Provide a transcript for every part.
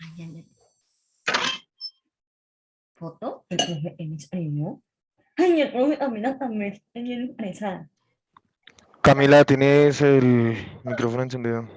Ayan, foto, image, ano mo? Ayan, ayan, esa. Camila, tienes el micrófono encendido.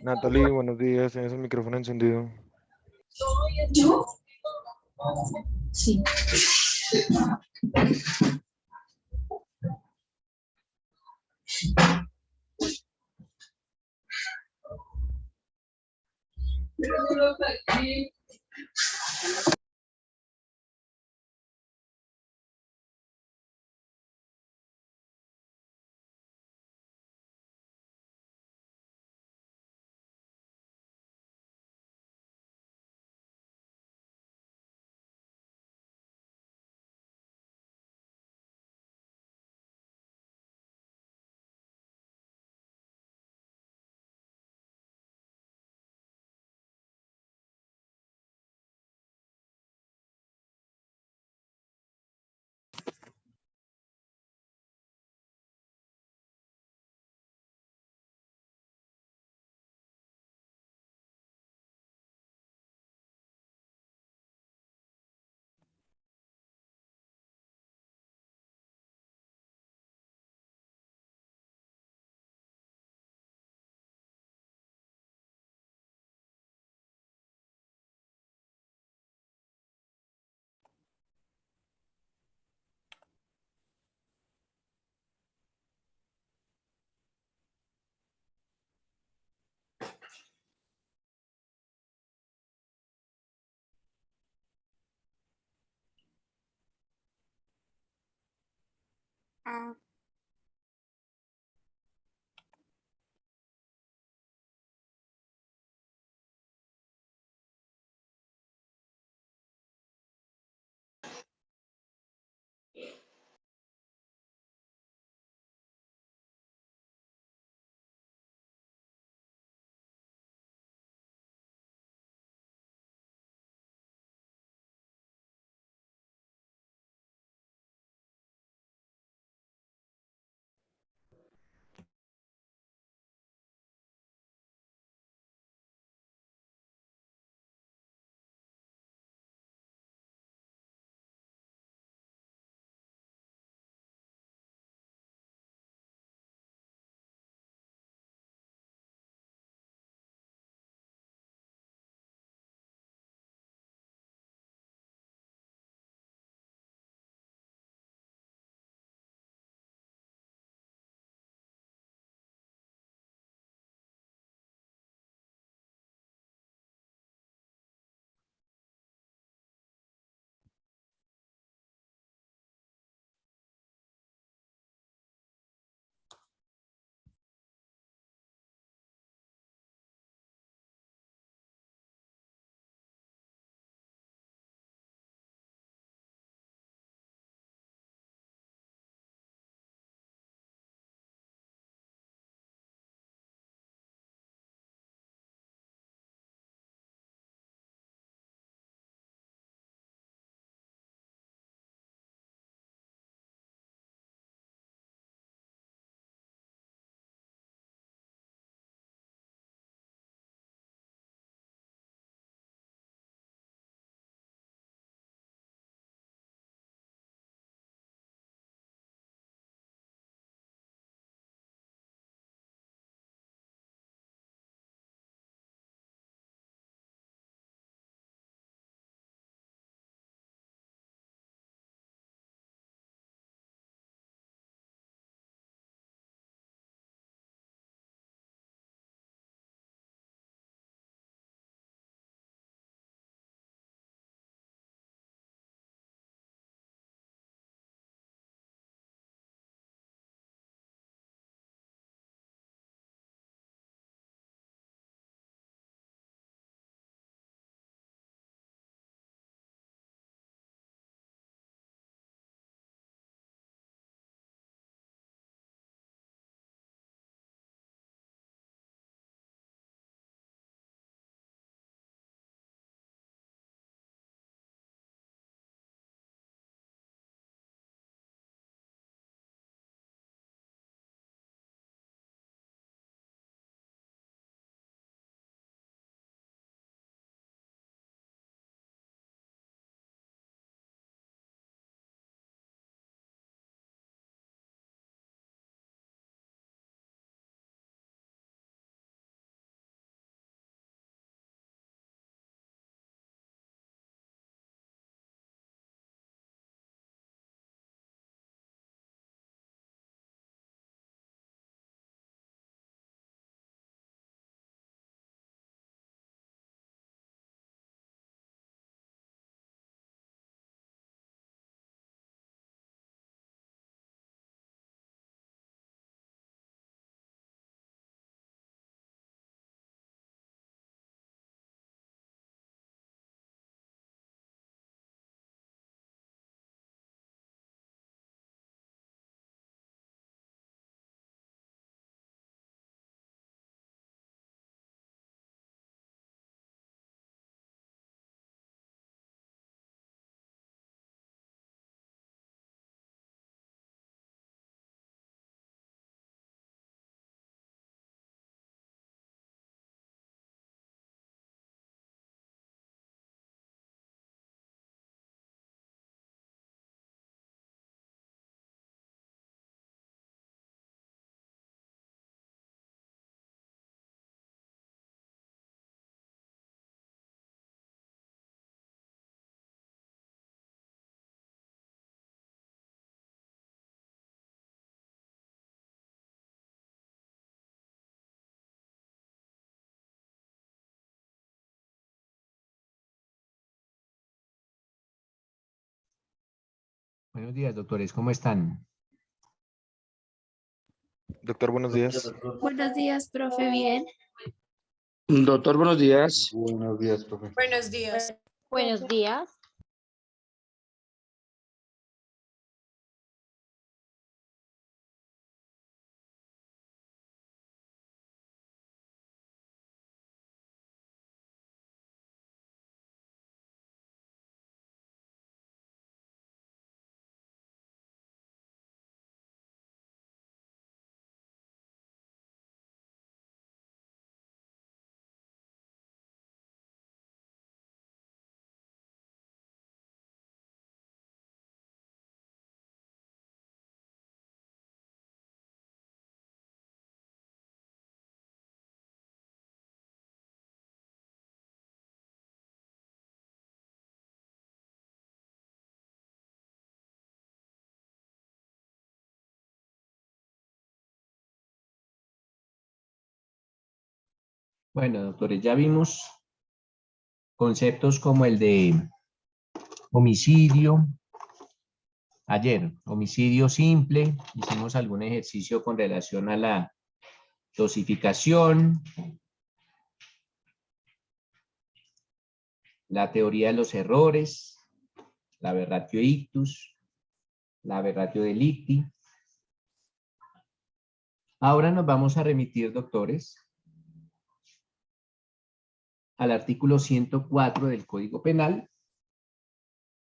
Natalie, buenos días, tienes el micrófono encendido. ¿Yo? Sí. Ah, Buenos días, doctores, ¿cómo están? Doctor, buenos días. Buenos días, profe. Bien. Doctor, buenos días. Buenos días, profe. Buenos días. Buenos días. Bueno, doctores, ya vimos conceptos como el de homicidio. Ayer, homicidio simple, hicimos algún ejercicio con relación a la dosificación, la teoría de los errores, la aberratio ictus, la aberratio delicti. Ahora nos vamos a remitir, doctores, al artículo 104 del Código Penal,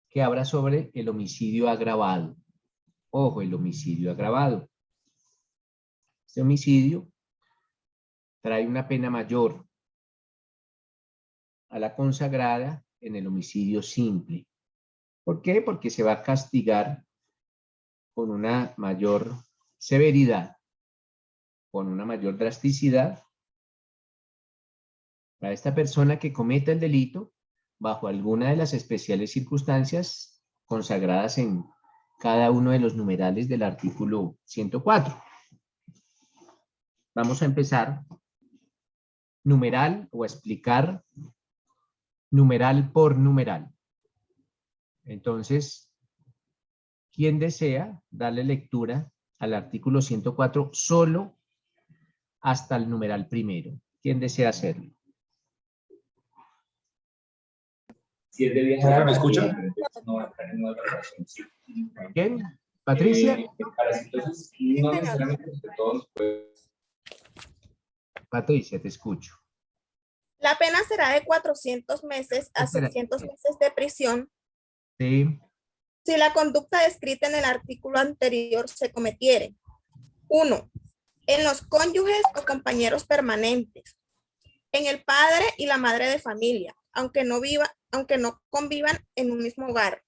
que habla sobre el homicidio agravado. Ojo, el homicidio agravado. Este homicidio trae una pena mayor a la consagrada en el homicidio simple. ¿Por qué? Porque se va a castigar con una mayor severidad, con una mayor drasticidad para esta persona que cometa el delito bajo alguna de las especiales circunstancias consagradas en cada uno de los numerales del artículo 104. Vamos a empezar numeral o a explicar numeral por numeral. Entonces, ¿quién desea darle lectura al artículo 104 solo hasta el numeral primero? ¿Quién desea hacerlo? ¿Me escucha? ¿Quién? ¿Patricia? Patricia, te escucho. La pena será de 400 meses a Espera. 600 meses de prisión Sí. si la conducta descrita en el artículo anterior se cometiere. 1. En los cónyuges o compañeros permanentes. En el padre y la madre de familia, aunque no convivan en un mismo hogar.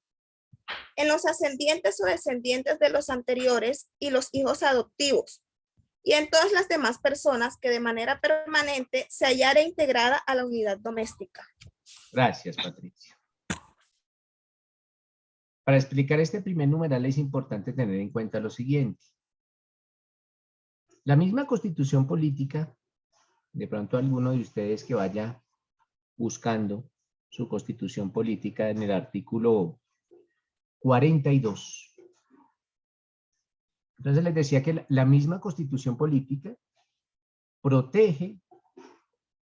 En los ascendientes o descendientes de los anteriores y los hijos adoptivos. Y en todas las demás personas que de manera permanente se hallara integrada a la unidad doméstica. Gracias, Patricia. Para explicar este primer numeral es importante tener en cuenta lo siguiente. La misma Constitución política, de pronto alguno de ustedes que vaya buscando su Constitución política en el artículo 42. Entonces les decía que la misma Constitución política protege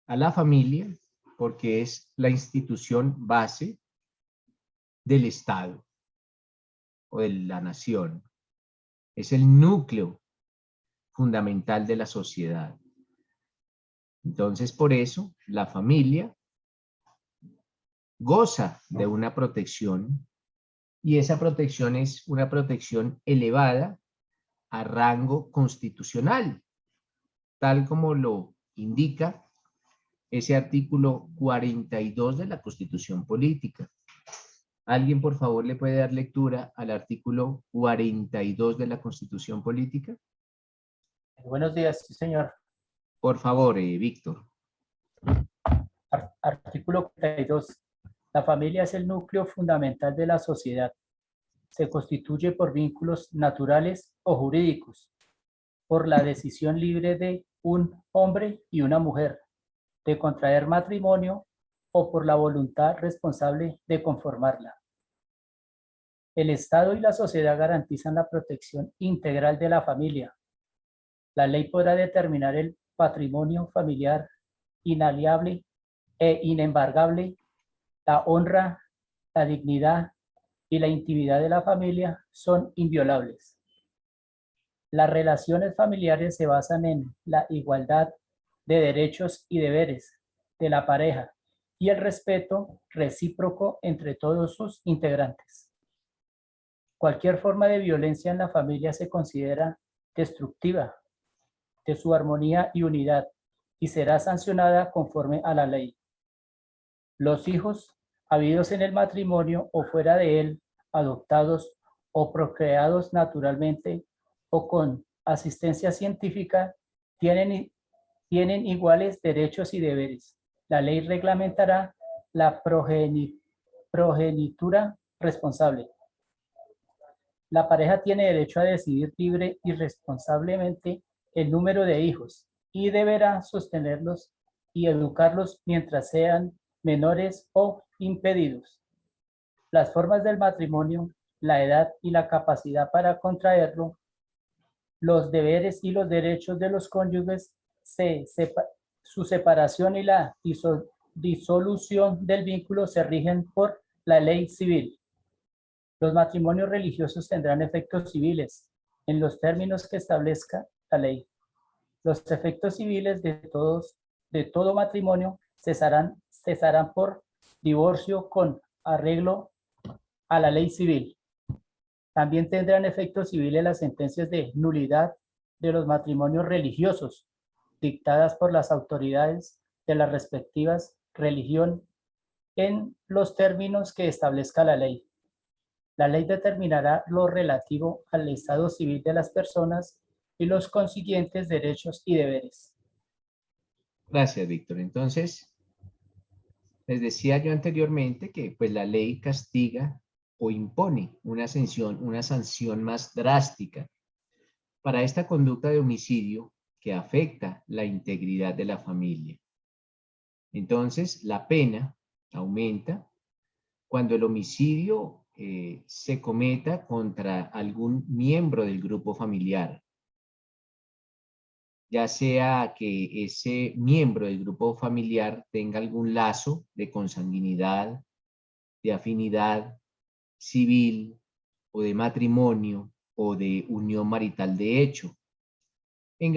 a la familia porque es la institución base del Estado o de la nación. Es el núcleo fundamental de la sociedad. Entonces, por eso, la familia goza de una protección y esa protección es una protección elevada a rango constitucional, tal como lo indica ese artículo 42 de la Constitución Política. ¿Alguien, por favor, le puede dar lectura al artículo 42 de la Constitución Política? Buenos días, sí, señor. Por favor, Víctor. Artículo 42. La familia es el núcleo fundamental de la sociedad. Se constituye por vínculos naturales o jurídicos, por la decisión libre de un hombre y una mujer de contraer matrimonio o por la voluntad responsable de conformarla. El Estado y la sociedad garantizan la protección integral de la familia. La ley podrá determinar el patrimonio familiar inaliable e inembargable. La honra, la dignidad y la intimidad de la familia son inviolables. Las relaciones familiares se basan en la igualdad de derechos y deberes de la pareja y el respeto recíproco entre todos sus integrantes. Cualquier forma de violencia en la familia se considera destructiva de su armonía y unidad y será sancionada conforme a la ley. Los hijos habidos en el matrimonio o fuera de él, adoptados o procreados naturalmente o con asistencia científica, tienen iguales derechos y deberes. La ley reglamentará la progenitura responsable. La pareja tiene derecho a decidir libre y responsablemente el número de hijos y deberá sostenerlos y educarlos mientras sean menores o impedidos. Las formas del matrimonio, la edad y la capacidad para contraerlo, los deberes y los derechos de los cónyuges, su separación y la disolución del vínculo se rigen por la ley civil. Los matrimonios religiosos tendrán efectos civiles en los términos que establezca la ley. Los efectos civiles de todo matrimonio cesarán por divorcio con arreglo a la ley civil. También tendrán efectos civiles las sentencias de nulidad de los matrimonios religiosos dictadas por las autoridades de las respectivas religión en los términos que establezca la ley. La ley determinará lo relativo al estado civil de las personas y los consiguientes derechos y deberes. Gracias, Víctor. Entonces, les decía yo anteriormente que pues, la ley castiga o impone una sanción más drástica para esta conducta de homicidio que afecta la integridad de la familia. Entonces, la pena aumenta cuando el homicidio se cometa contra algún miembro del grupo familiar, ya sea que ese miembro del grupo familiar tenga algún lazo de consanguinidad, de afinidad civil o de matrimonio o de unión marital de hecho. En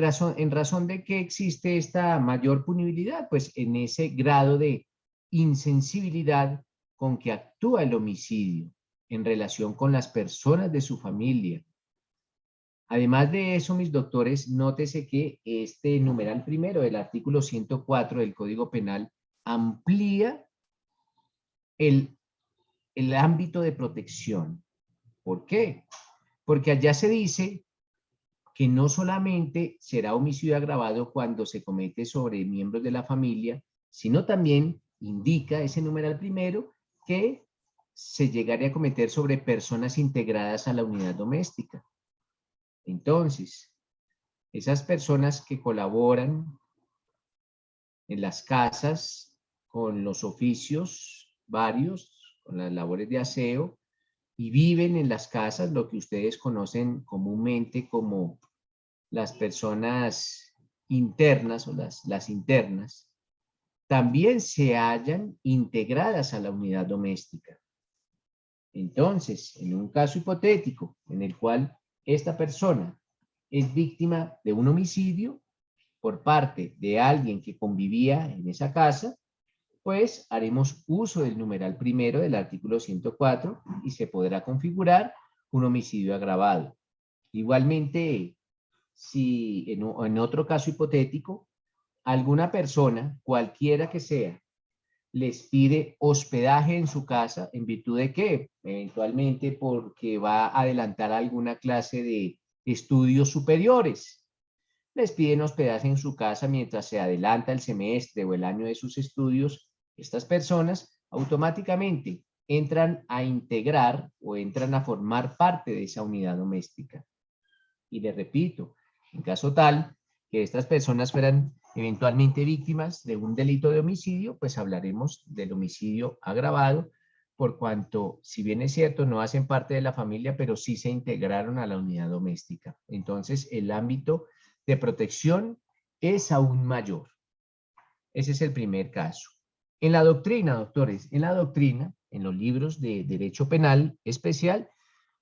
razón de que existe esta mayor punibilidad, pues en ese grado de insensibilidad con que actúa el homicidio en relación con las personas de su familia. Además de eso, mis doctores, nótese que este numeral primero del artículo 104 del Código Penal amplía el ámbito de protección. ¿Por qué? Porque allá se dice que no solamente será homicidio agravado cuando se comete sobre miembros de la familia, sino también indica ese numeral primero que se llegaría a cometer sobre personas integradas a la unidad doméstica. Entonces, esas personas que colaboran en las casas con los oficios varios, con las labores de aseo, y viven en las casas, lo que ustedes conocen comúnmente como las personas internas o las internas, también se hallan integradas a la unidad doméstica. Entonces, en un caso hipotético en el cual esta persona es víctima de un homicidio por parte de alguien que convivía en esa casa, pues haremos uso del numeral primero del artículo 104 y se podrá configurar un homicidio agravado. Igualmente, si en otro caso hipotético, alguna persona, cualquiera que sea, les pide hospedaje en su casa, ¿en virtud de qué? Eventualmente porque va a adelantar alguna clase de estudios superiores. Les piden hospedaje en su casa mientras se adelanta el semestre o el año de sus estudios. Estas personas automáticamente entran a integrar o entran a formar parte de esa unidad doméstica. Y les repito, en caso tal que estas personas fueran eventualmente víctimas de un delito de homicidio, pues hablaremos del homicidio agravado por cuanto, si bien es cierto, no hacen parte de la familia, pero sí se integraron a la unidad doméstica. Entonces, el ámbito de protección es aún mayor. Ese es el primer caso. En la doctrina, doctores, en la doctrina, en los libros de Derecho Penal Especial,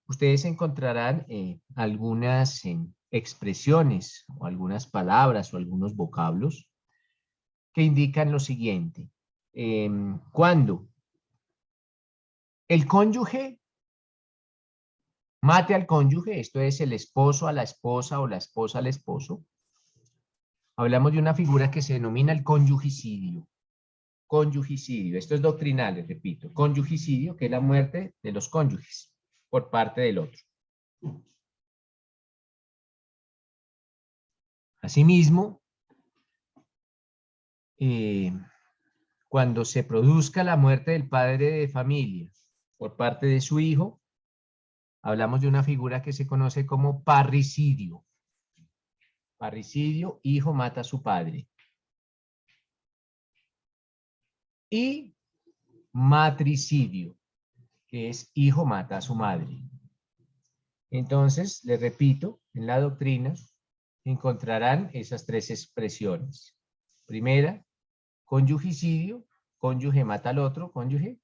ustedes encontrarán algunas expresiones o algunas palabras o algunos vocablos que indican lo siguiente. Cuando el cónyuge mate al cónyuge, esto es el esposo a la esposa o la esposa al esposo, hablamos de una figura que se denomina el conyugicidio. Conyugicidio, esto es doctrinal, les repito. Conyugicidio, que es la muerte de los cónyuges por parte del otro. Asimismo, cuando se produzca la muerte del padre de familia por parte de su hijo, hablamos de una figura que se conoce como parricidio. Parricidio, hijo mata a su padre. Y matricidio, que es hijo mata a su madre. Entonces, les repito, en la doctrina encontrarán esas tres expresiones. Primera, conyugicidio, cónyuge mata al otro cónyuge.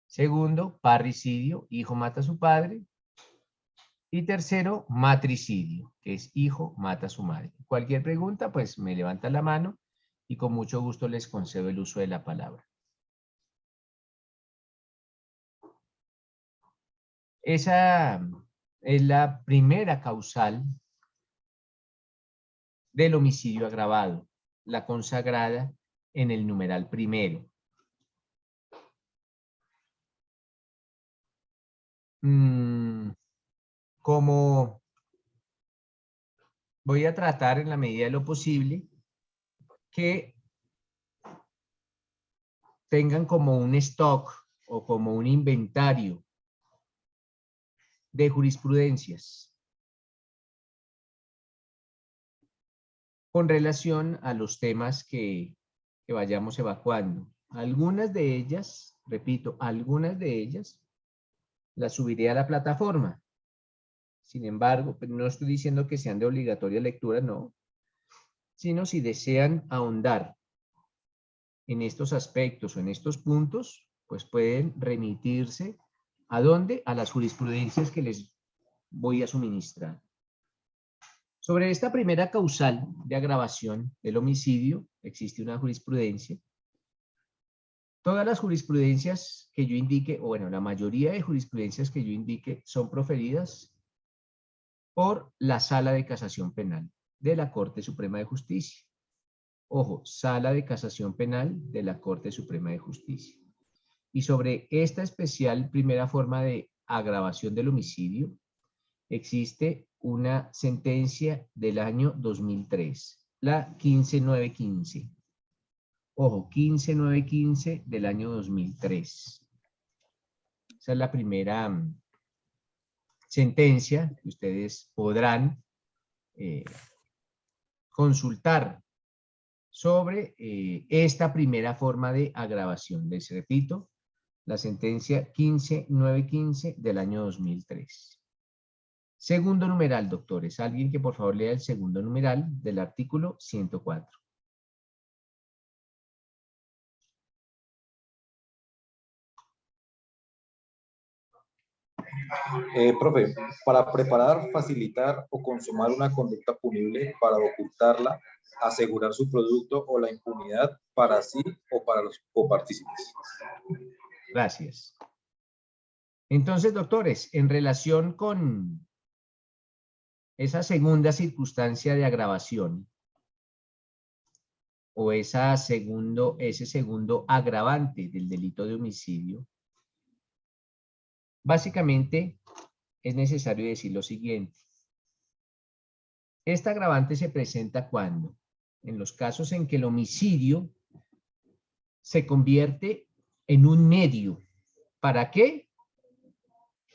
Segundo, parricidio, hijo mata a su padre. Y tercero, matricidio, que es hijo mata a su madre. Cualquier pregunta, pues me levantan la mano y con mucho gusto les concedo el uso de la palabra. Esa es la primera causal del homicidio agravado, la consagrada en el numeral primero. Como voy a tratar en la medida de lo posible que tengan como un stock o como un inventario de jurisprudencias con relación a los temas que vayamos evacuando. Algunas de ellas, repito, algunas de ellas las subiré a la plataforma. Sin embargo, no estoy diciendo que sean de obligatoria lectura, no, sino si desean ahondar en estos aspectos o en estos puntos, pues pueden remitirse ¿a dónde? A las jurisprudencias que les voy a suministrar. Sobre esta primera causal de agravación del homicidio, existe una jurisprudencia. Todas las jurisprudencias que yo indique, o bueno, la mayoría de jurisprudencias que yo indique son proferidas por la Sala de Casación Penal de la Corte Suprema de Justicia. Ojo, Sala de Casación Penal de la Corte Suprema de Justicia. Y sobre esta especial primera forma de agravación del homicidio, existe una sentencia del año 2003, la 15915. Ojo, 15915 del año 2003. Esa es la primera sentencia que ustedes podrán consultar sobre esta primera forma de agravación. Les repito, la sentencia 15915 del año 2003. Segundo numeral, doctores. Alguien que por favor lea el segundo numeral del artículo 104. Profe, para preparar, facilitar o consumar una conducta punible, para ocultarla, asegurar su producto o la impunidad para sí o para los copartícipes. Gracias. Entonces, doctores, en relación con esa segunda circunstancia de agravación o ese segundo agravante del delito de homicidio, básicamente es necesario decir lo siguiente. Esta agravante se presenta cuando, en los casos en que el homicidio se convierte en un medio. ¿Para qué?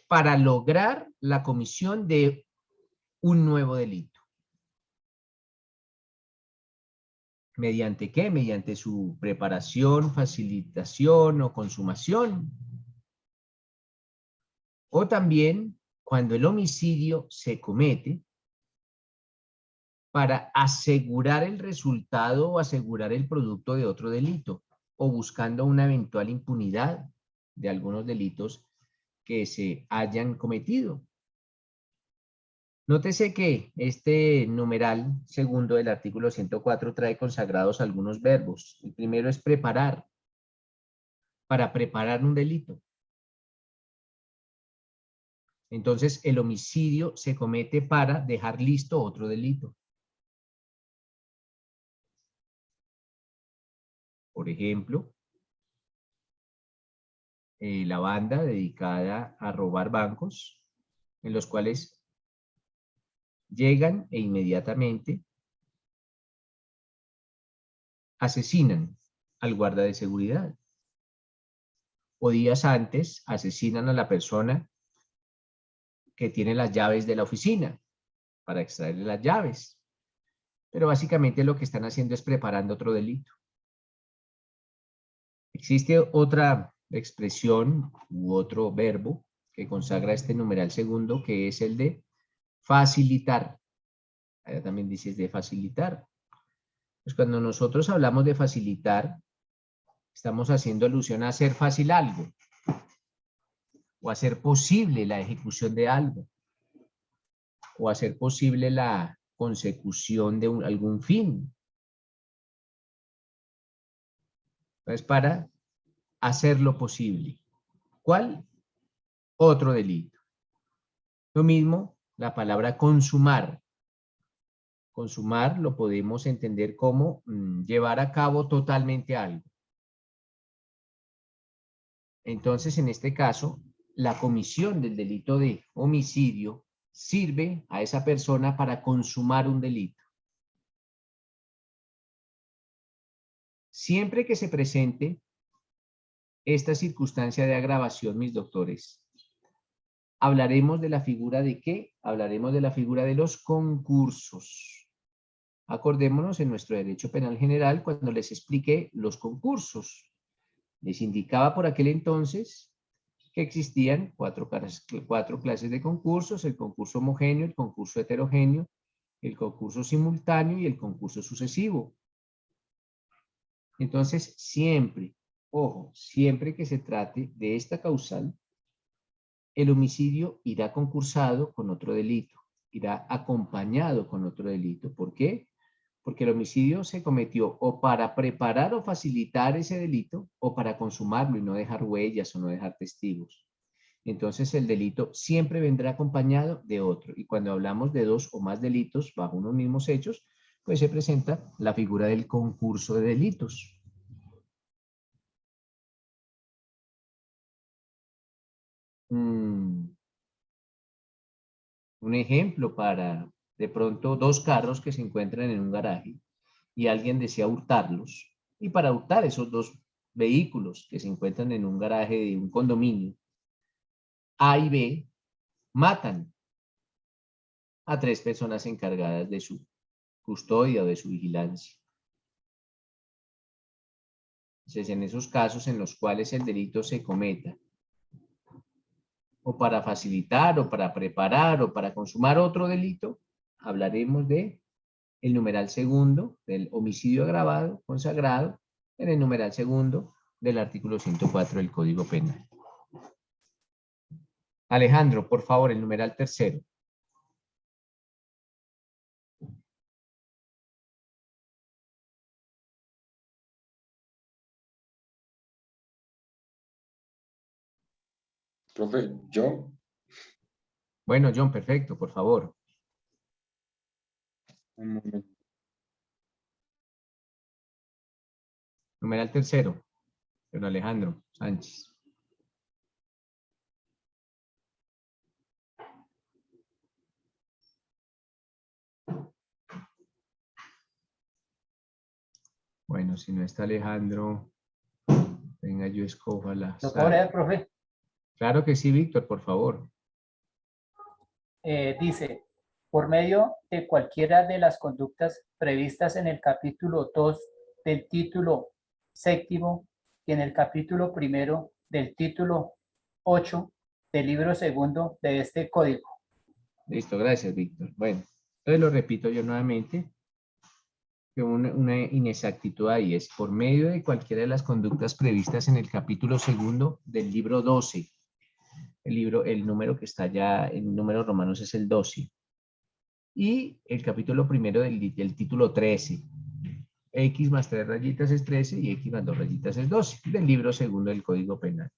Para lograr la comisión de un nuevo delito. ¿Mediante qué? Mediante su preparación, facilitación o consumación. O también cuando el homicidio se comete para asegurar el resultado o asegurar el producto de otro delito, o buscando una eventual impunidad de algunos delitos que se hayan cometido. Nótese que este numeral segundo del artículo 104 trae consagrados algunos verbos. El primero es preparar, para preparar un delito. Entonces, el homicidio se comete para dejar listo otro delito. Por ejemplo, la banda dedicada a robar bancos, en los cuales llegan e inmediatamente asesinan al guarda de seguridad. O días antes asesinan a la persona que tiene las llaves de la oficina para extraerle las llaves. Pero básicamente lo que están haciendo es preparando otro delito. Existe otra expresión u otro verbo que consagra este numeral segundo, que es el de facilitar. Allá también dice de facilitar. Pues cuando nosotros hablamos de facilitar, estamos haciendo alusión a hacer fácil algo o hacer posible la ejecución de algo o hacer posible la consecución de algún fin. Entonces, para hacerlo posible. ¿Cuál? Otro delito. Lo mismo, la palabra consumar. Consumar lo podemos entender como llevar a cabo totalmente algo. Entonces, en este caso, la comisión del delito de homicidio sirve a esa persona para consumar un delito. Siempre que se presente esta circunstancia de agravación, mis doctores, hablaremos de la figura de ¿qué? Hablaremos de la figura de los concursos. Acordémonos en nuestro derecho penal general cuando les expliqué los concursos. Les indicaba por aquel entonces que existían cuatro clases de concursos: el concurso homogéneo, el concurso heterogéneo, el concurso simultáneo y el concurso sucesivo. Entonces, siempre, ojo, siempre que se trate de esta causal, el homicidio irá concursado con otro delito, irá acompañado con otro delito. ¿Por qué? Porque el homicidio se cometió o para preparar o facilitar ese delito o para consumarlo y no dejar huellas o no dejar testigos. Entonces el delito siempre vendrá acompañado de otro. Y cuando hablamos de dos o más delitos bajo unos mismos hechos, pues se presenta la figura del concurso de delitos. Un ejemplo para de pronto dos carros que se encuentran en un garaje y alguien desea hurtarlos. Y para hurtar esos dos vehículos que se encuentran en un garaje de un condominio, A y B matan a 3 personas encargadas de su custodia o de su vigilancia. Entonces, en esos casos en los cuales el delito se cometa o para facilitar o para preparar o para consumar otro delito, hablaremos de el numeral segundo del homicidio agravado consagrado en el numeral segundo del artículo 104 del Código Penal. Alejandro, por favor, el numeral tercero. Profe, yo. Bueno, John, perfecto, por favor. Un momento. Numeral tercero, don Alejandro Sánchez. Bueno, si no está Alejandro, venga, yo escojo la ¿Lo puedo leer, profe? Claro que sí, Víctor, por favor. Dice, por medio de cualquiera de las conductas previstas en el capítulo 2 del título séptimo y en el capítulo primero del título 8 del libro segundo de este código. Listo, gracias, Víctor. Bueno, entonces lo repito yo nuevamente, que una inexactitud ahí es por medio de cualquiera de las conductas previstas en el capítulo segundo del libro 12. El número que está ya en números romanos es el 12. Y el capítulo primero del título 13. X más 3 rayitas es 13 y X más 2 rayitas es 12, del libro segundo del Código Penal.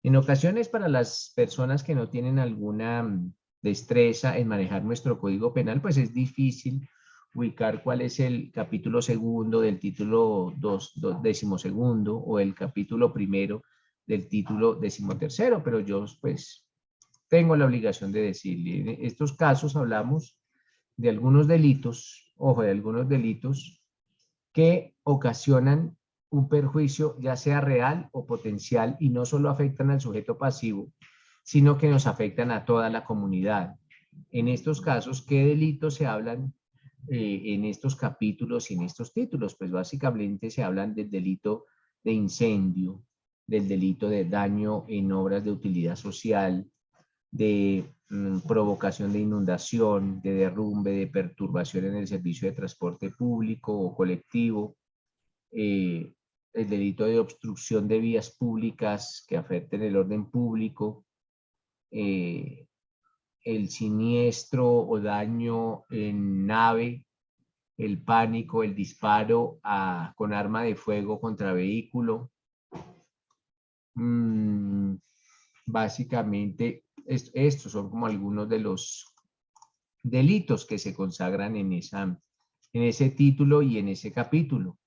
En ocasiones, para las personas que no tienen alguna destreza en manejar nuestro Código Penal, pues es difícil ubicar cuál es el capítulo segundo del título 12º o el capítulo primero del título 13º, pero yo pues tengo la obligación de decirle, en estos casos hablamos de algunos delitos, ojo, de algunos delitos que ocasionan un perjuicio ya sea real o potencial y no solo afectan al sujeto pasivo, sino que nos afectan a toda la comunidad. En estos casos, ¿qué delitos se hablan en estos capítulos y en estos títulos? Pues básicamente se hablan del delito de incendio, del delito de daño en obras de utilidad social, de provocación de inundación, de derrumbe, de perturbación en el servicio de transporte público o colectivo, el delito de obstrucción de vías públicas que afecten el orden público, el siniestro o daño en nave, el pánico, el disparo con arma de fuego contra vehículo. Básicamente, estos son como algunos de los delitos que se consagran en ese título y en ese capítulo.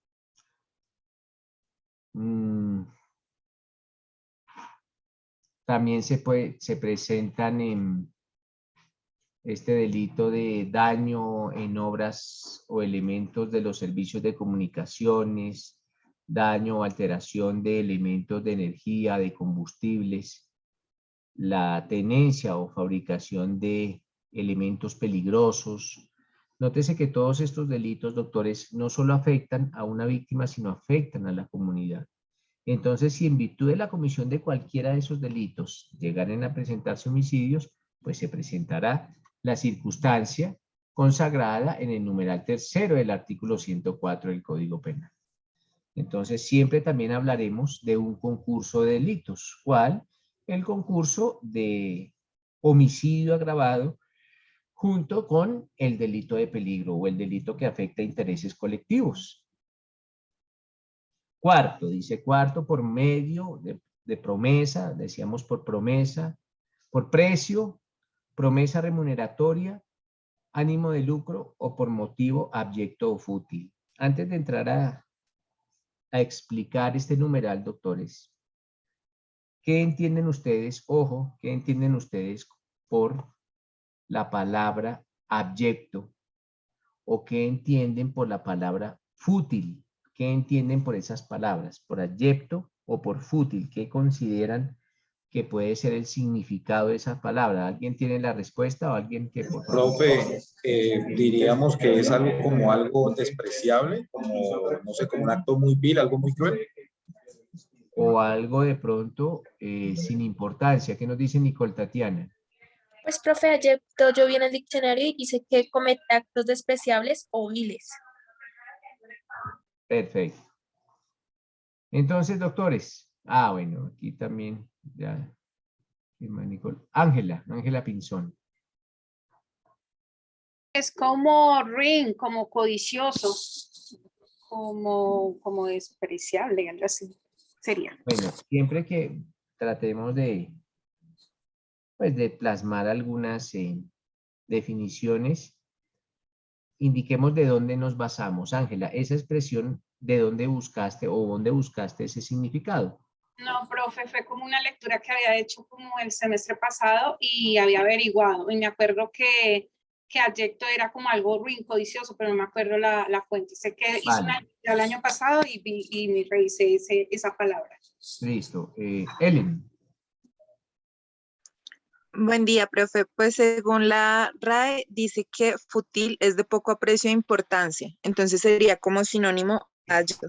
También se presentan en este delito de daño en obras o elementos de los servicios de comunicaciones, daño o alteración de elementos de energía, de combustibles, la tenencia o fabricación de elementos peligrosos. Nótese que todos estos delitos, doctores, no solo afectan a una víctima, sino afectan a la comunidad. Entonces, si en virtud de la comisión de cualquiera de esos delitos llegaran a presentarse homicidios, pues se presentará la circunstancia consagrada en el numeral tercero del artículo 104 del Código Penal. Entonces, siempre también hablaremos de un concurso de delitos. ¿Cuál? El concurso de homicidio agravado junto con el delito de peligro o el delito que afecta a intereses colectivos. Cuarto, dice cuarto por medio de promesa, decíamos por promesa, por precio, promesa remuneratoria, ánimo de lucro o por motivo abyecto o fútil. Antes de entrar a explicar este numeral, doctores, ¿qué entienden ustedes? Ojo, ¿qué entienden ustedes por la palabra abyecto? ¿O qué entienden por la palabra fútil? ¿Qué entienden por esas palabras? ¿Por abyecto o por fútil? ¿Qué consideran que puede ser el significado de esa palabra? ¿Alguien tiene la respuesta o alguien que, por favor? Profe, diríamos que es algo como algo despreciable, como, no sé, como un acto muy vil, algo muy cruel. O algo de pronto sin importancia. ¿Qué nos dice Nicole Tatiana? Pues, profe, ayer yo vi en el diccionario y dice que comete actos despreciables o viles. Perfecto. Entonces, doctores. Bueno, aquí también ya. Nicole. Ángela Pinzón. Es como ruin, como codicioso, como despreciable, algo así sería. Bueno, siempre que tratemos de plasmar algunas definiciones, indiquemos de dónde nos basamos. Ángela, esa expresión, ¿de dónde buscaste o dónde buscaste ese significado? No, profe, fue como una lectura que había hecho como el semestre pasado y había averiguado. Y me acuerdo que abyecto era como algo ruin, codicioso, pero no me acuerdo la fuente. Sé que hice una lectura el año pasado y me revisé esa palabra. Listo. Ellen. Buen día, profe. Pues según la RAE dice que fútil es de poco aprecio e importancia. Entonces sería como sinónimo a abyecto.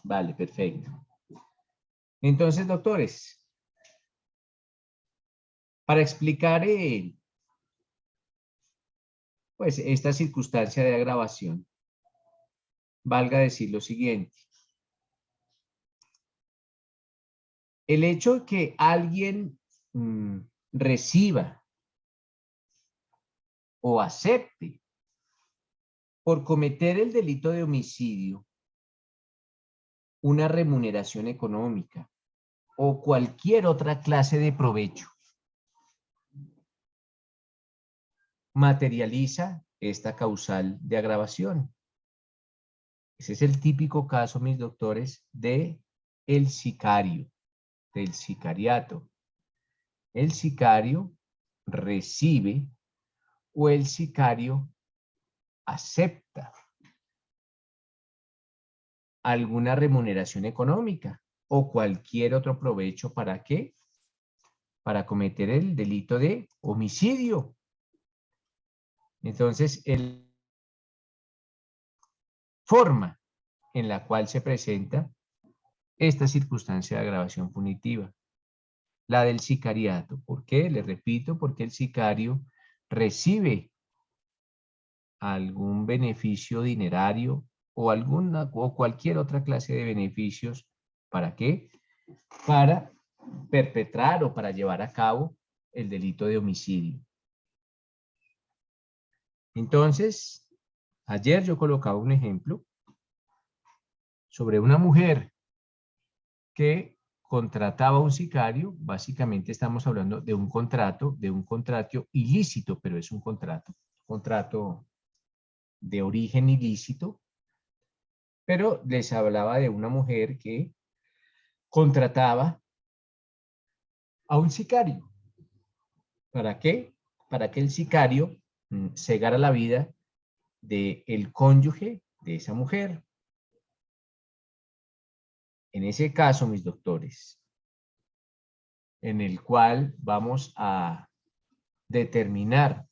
Vale, perfecto. Entonces, doctores, Para explicar pues esta circunstancia de agravación, valga decir lo siguiente. El hecho de que alguien reciba o acepte por cometer el delito de homicidio una remuneración económica o cualquier otra clase de provecho materializa esta causal de agravación. Ese es el típico caso, mis doctores, de el sicario, del sicariato. El sicario recibe o el sicario acepta alguna remuneración económica o cualquier otro provecho. ¿Para qué? Para cometer el delito de homicidio. Entonces, forma en la cual se presenta esta circunstancia de agravación punitiva, la del sicariato. ¿Por qué? Les repito, porque el sicario recibe algún beneficio dinerario o cualquier otra clase de beneficios. ¿Para qué? Para perpetrar o para llevar a cabo el delito de homicidio. Entonces, ayer yo colocaba un ejemplo sobre una mujer que contrataba a un sicario. Básicamente estamos hablando de un contrato ilícito, pero es un contrato de origen ilícito, pero les hablaba de una mujer que contrataba a un sicario. ¿Para qué? Para que el sicario cegara la vida del cónyuge de esa mujer. En ese caso, mis doctores, en el cual vamos a determinar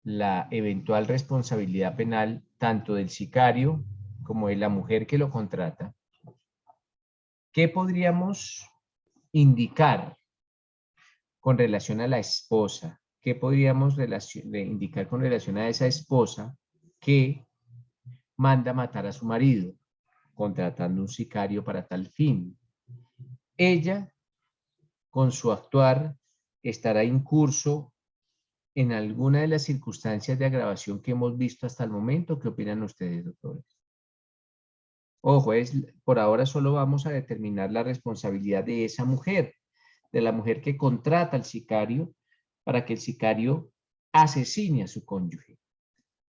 la eventual responsabilidad penal tanto del sicario como de la mujer que lo contrata, ¿qué podríamos indicar con relación a la esposa? ¿Qué podríamos indicar con relación a esa esposa que manda matar a su marido, contratando un sicario para tal fin? Ella, con su actuar, estará incurso en alguna de las circunstancias de agravación que hemos visto hasta el momento. ¿Qué opinan ustedes, doctores? Ojo, por ahora solo vamos a determinar la responsabilidad de esa mujer, de la mujer que contrata al sicario para que el sicario asesine a su cónyuge.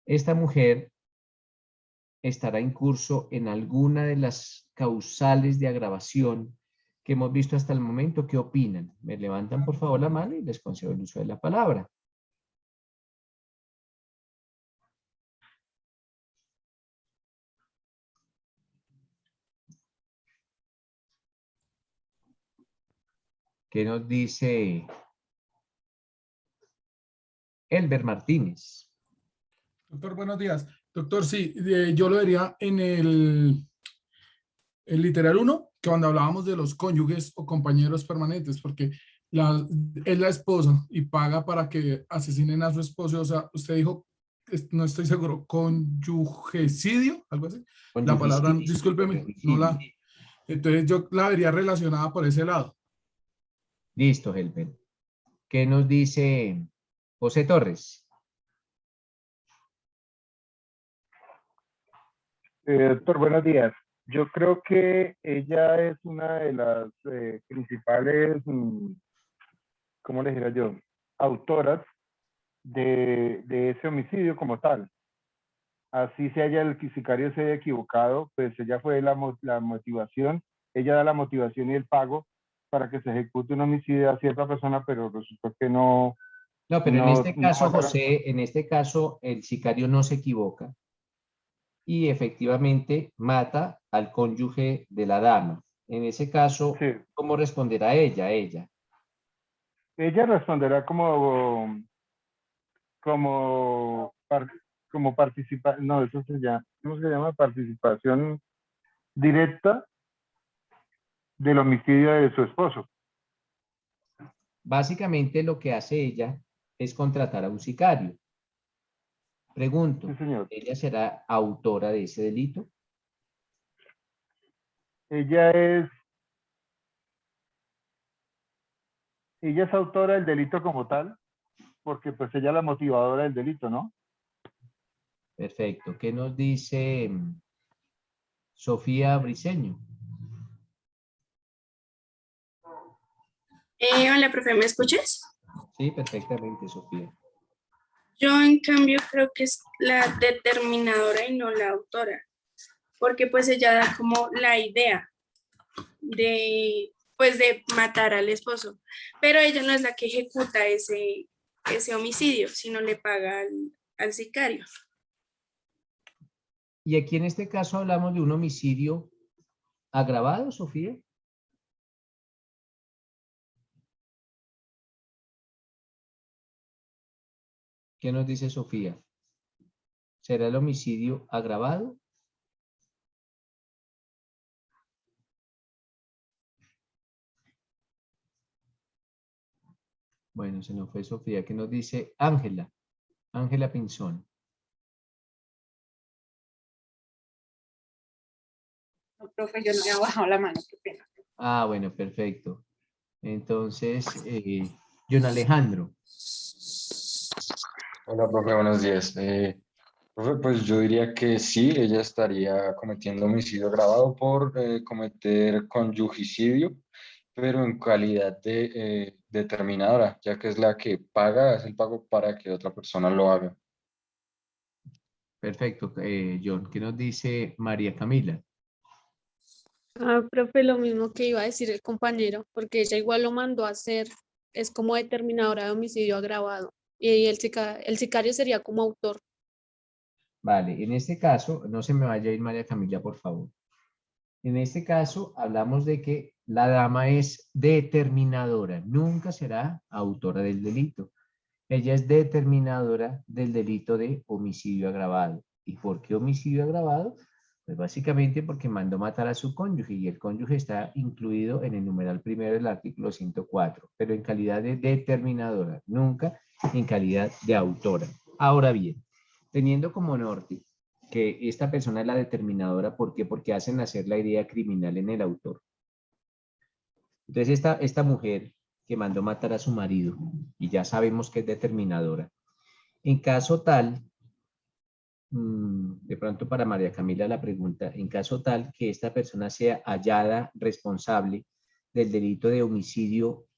Esta mujer estará incurso en alguna de las causales de agravación que hemos visto hasta el momento. ¿Qué opinan? Me levantan por favor la mano y les concedo el uso de la palabra. ¿Qué nos dice Elber Martínez? Doctor, buenos días. Doctor, sí, yo lo vería en el literal 1, que cuando hablábamos de los cónyuges o compañeros permanentes, porque es la esposa y paga para que asesinen a su esposo. O sea, usted dijo, no estoy seguro, conyugicidio, algo así. La palabra, discúlpeme, no la... Entonces yo la vería relacionada por ese lado. Listo, Helber. ¿Qué nos dice José Torres? Doctor, buenos días. Yo creo que ella es una de las principales, ¿cómo le diría yo?, autoras de ese homicidio como tal. Así el sicario se haya equivocado, pues ella fue la motivación, ella da la motivación y el pago para que se ejecute un homicidio a cierta persona, pero resultó que no... No, pero en este caso, José, en este caso el sicario no se equivoca y efectivamente mata al cónyuge de la dama. En ese caso, sí. ¿Cómo responderá ella? Ella responderá como participa, no, eso se llama, ¿cómo se llama? Participación directa del homicidio de su esposo. básicamente lo que hace ella es contratar a un sicario. Pregunto, Sí, señor. ¿ella será autora de ese delito? Ella es autora del delito como tal, porque pues ella es la motivadora del delito, ¿no? Perfecto. ¿Qué nos dice Sofía Briceño? Hola, profe, ¿me escuchas? Sí, perfectamente, Sofía. Yo, en cambio, creo que es la determinadora y no la autora, porque pues ella da como la idea de, pues, de matar al esposo, pero ella no es la que ejecuta ese homicidio, sino le paga al sicario. Y aquí en este caso hablamos de un homicidio agravado, Sofía. ¿Qué nos dice Sofía? ¿Será el homicidio agravado? Bueno, se nos fue Sofía. ¿Qué nos dice Ángela? Ángela Pinzón. No, profe, yo no había bajado la mano, qué pena. Ah, bueno, perfecto. Entonces, John Alejandro. Hola, profe, buenos días. Profe, pues yo diría que sí, ella estaría cometiendo homicidio agravado por cometer conyugicidio, pero en calidad de determinadora, ya que es la que paga, hace el pago para que otra persona lo haga. Perfecto, John. ¿Qué nos dice María Camila? Profe, lo mismo que iba a decir el compañero, porque ella igual lo mandó a hacer, es como determinadora de homicidio agravado, y el sicario sería como autor. Vale, en este caso, no se me vaya a ir María Camila, por favor. En este caso, hablamos de que la dama es determinadora, nunca será autora del delito. Ella es determinadora del delito de homicidio agravado. ¿Y por qué homicidio agravado? Pues básicamente porque mandó matar a su cónyuge y el cónyuge está incluido en el numeral primero del artículo 104, pero en calidad de determinadora, nunca en calidad de autora. Ahora bien, teniendo como norte que esta persona es la determinadora, ¿por qué? Porque hacen nacer la idea criminal en el autor. Entonces esta mujer que mandó matar a su marido, y ya sabemos que es determinadora, en caso tal, de pronto para María Camila la pregunta, en caso tal que esta persona sea hallada responsable del delito de homicidio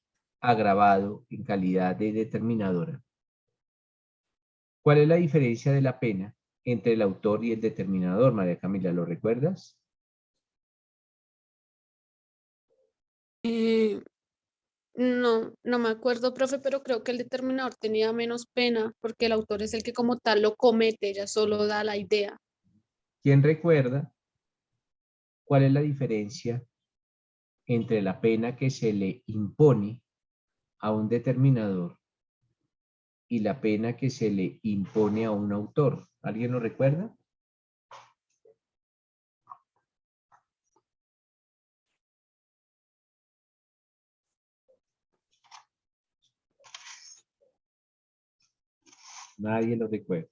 agravado en calidad de determinadora, ¿cuál es la diferencia de la pena entre el autor y el determinador, María Camila? ¿Lo recuerdas? No me acuerdo, profe, pero creo que el determinador tenía menos pena porque el autor es el que como tal lo comete, ella solo da la idea. ¿Quién recuerda cuál es la diferencia entre la pena que se le impone a un determinador y la pena que se le impone a un autor? ¿Alguien lo recuerda? Nadie lo recuerda.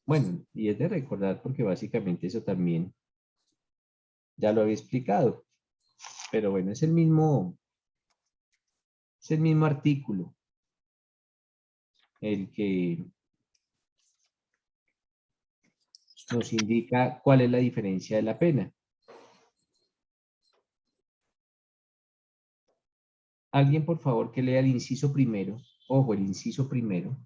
Bueno, y es de recordar porque básicamente eso también ya lo había explicado. Pero bueno, es el mismo artículo el que nos indica cuál es la diferencia de la pena. Alguien, por favor, que lea el inciso primero, ojo, el inciso primero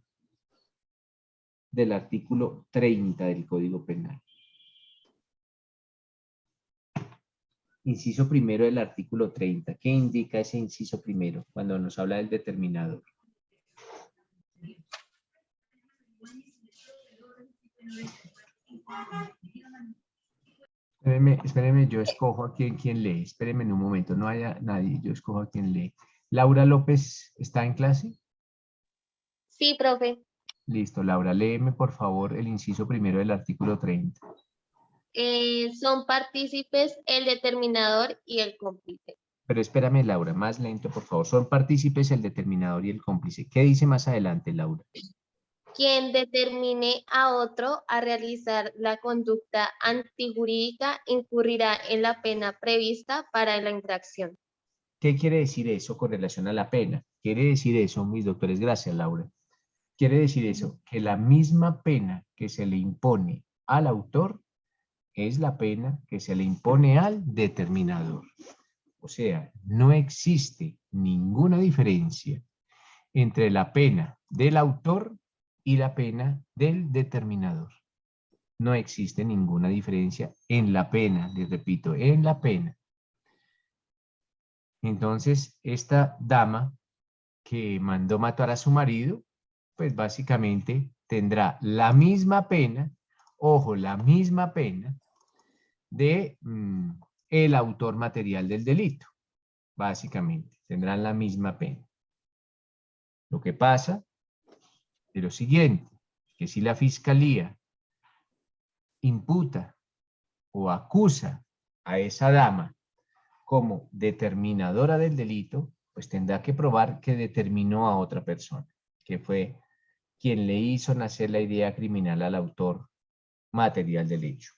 del artículo 30 del Código Penal. Inciso primero del artículo 30. ¿Qué indica ese inciso primero cuando nos habla del determinador? Espéreme, yo escojo a quién lee. Espéreme en un momento, no haya nadie, yo escojo a quién lee. Laura López, ¿está en clase? Sí, profe. Listo, Laura, léeme por favor el inciso primero del artículo 30. Son partícipes el determinador y el cómplice. Pero espérame, Laura, más lento, por favor. Son partícipes el determinador y el cómplice. ¿Qué dice más adelante, Laura? Quien determine a otro a realizar la conducta antijurídica incurrirá en la pena prevista para la infracción. ¿Qué quiere decir eso con relación a la pena? Quiere decir eso, mis doctores, gracias, Laura. Quiere decir eso, que la misma pena que se le impone al autor es la pena que se le impone al determinador. O sea, no existe ninguna diferencia entre la pena del autor y la pena del determinador. No existe ninguna diferencia en la pena, les repito, en la pena. Entonces, esta dama que mandó matar a su marido, pues básicamente tendrá la misma pena, ojo, la misma pena de el autor material del delito. Básicamente, tendrán la misma pena. Lo que pasa es lo siguiente, que si la fiscalía imputa o acusa a esa dama como determinadora del delito, pues tendrá que probar que determinó a otra persona, que fue quien le hizo nacer la idea criminal al autor material del hecho.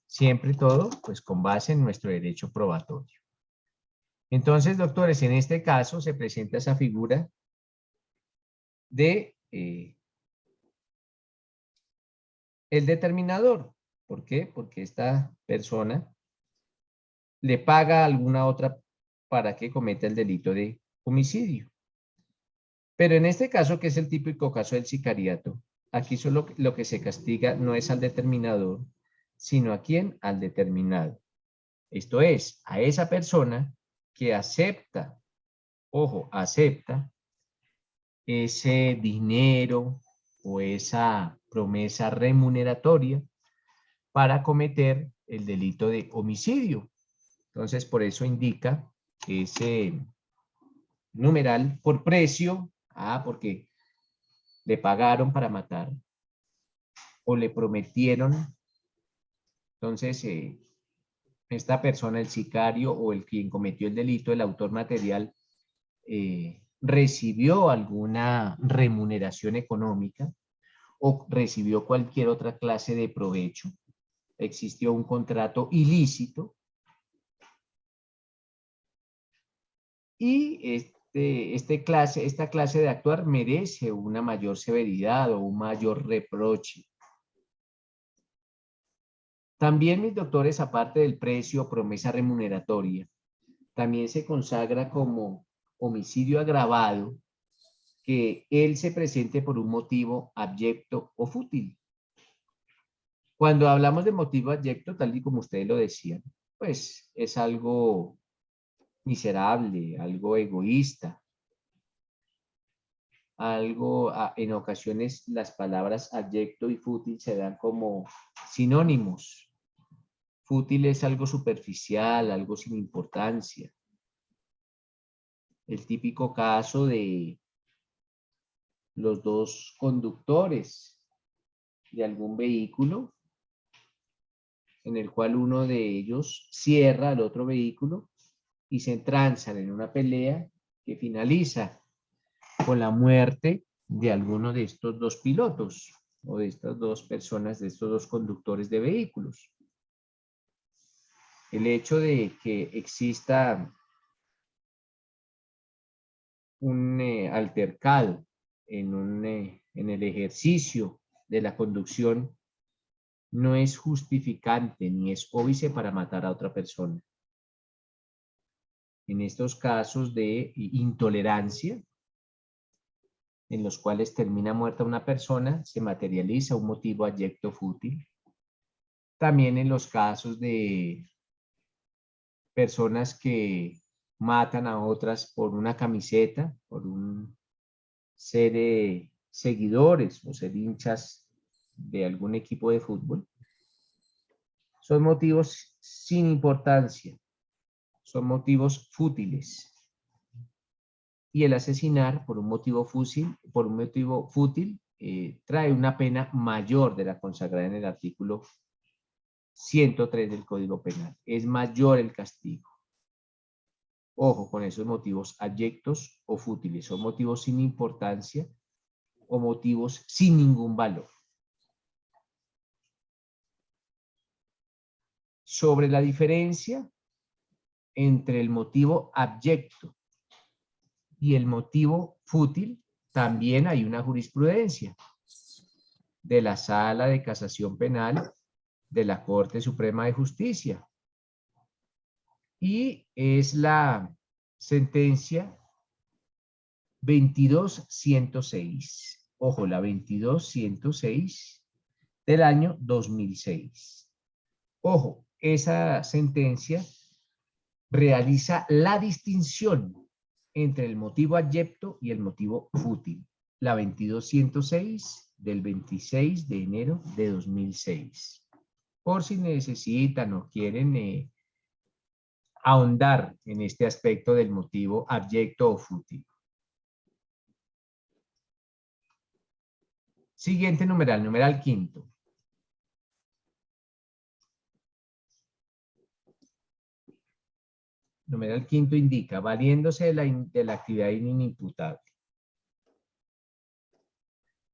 Siempre todo, pues con base en nuestro derecho probatorio. Entonces, doctores, en este caso se presenta esa figura de el determinador. ¿Por qué? Porque esta persona le paga a alguna otra para que cometa el delito de homicidio. Pero en este caso, que es el típico caso del sicariato, aquí solo lo que se castiga no es al determinador, sino a quién, al determinado. Esto es, a esa persona que acepta, ojo, acepta ese dinero o esa promesa remuneratoria para cometer el delito de homicidio. Entonces, por eso indica ese numeral por precio, porque le pagaron para matar o le prometieron. Entonces, esta persona, el sicario o el quien cometió el delito, el autor material, recibió alguna remuneración económica o recibió cualquier otra clase de provecho. Existió un contrato ilícito y esta clase de actuar merece una mayor severidad o un mayor reproche. También, mis doctores, aparte del precio o promesa remuneratoria, también se consagra como homicidio agravado que él se presente por un motivo abyecto o fútil. Cuando hablamos de motivo abyecto, tal y como ustedes lo decían, pues es algo miserable, algo egoísta, algo, en ocasiones las palabras abyecto y fútil se dan como sinónimos. Fútil es algo superficial, algo sin importancia. El típico caso de los dos conductores de algún vehículo en el cual uno de ellos cierra al otro vehículo y se entranzan en una pelea que finaliza con la muerte de alguno de estos dos pilotos o de estas dos personas, de estos dos conductores de vehículos. El hecho de que exista un altercado en el ejercicio de la conducción no es justificante ni es óbice para matar a otra persona. En estos casos de intolerancia, en los cuales termina muerta una persona, se materializa un motivo abyecto fútil. También en los casos de personas que matan a otras por una camiseta, por un ser seguidores o ser hinchas de algún equipo de fútbol. Son motivos sin importancia, son motivos fútiles. Y el asesinar por un motivo fútil, trae una pena mayor de la consagrada en el artículo 103 del Código Penal. Es mayor el castigo. Ojo con esos motivos abyectos o fútiles. Son motivos sin importancia o motivos sin ningún valor. Sobre la diferencia entre el motivo abyecto y el motivo fútil, también hay una jurisprudencia de la Sala de Casación Penal de la Corte Suprema de Justicia. Y es la sentencia 22.106. Ojo, la 22.106 del año 2006. Ojo, esa sentencia realiza la distinción entre el motivo abyecto y el motivo fútil. La 22.106 del 26 de enero de 2006. Por si necesitan o quieren ahondar en este aspecto del motivo abyecto o fútil. Siguiente numeral, numeral quinto. Numeral quinto indica, valiéndose de la actividad inimputable.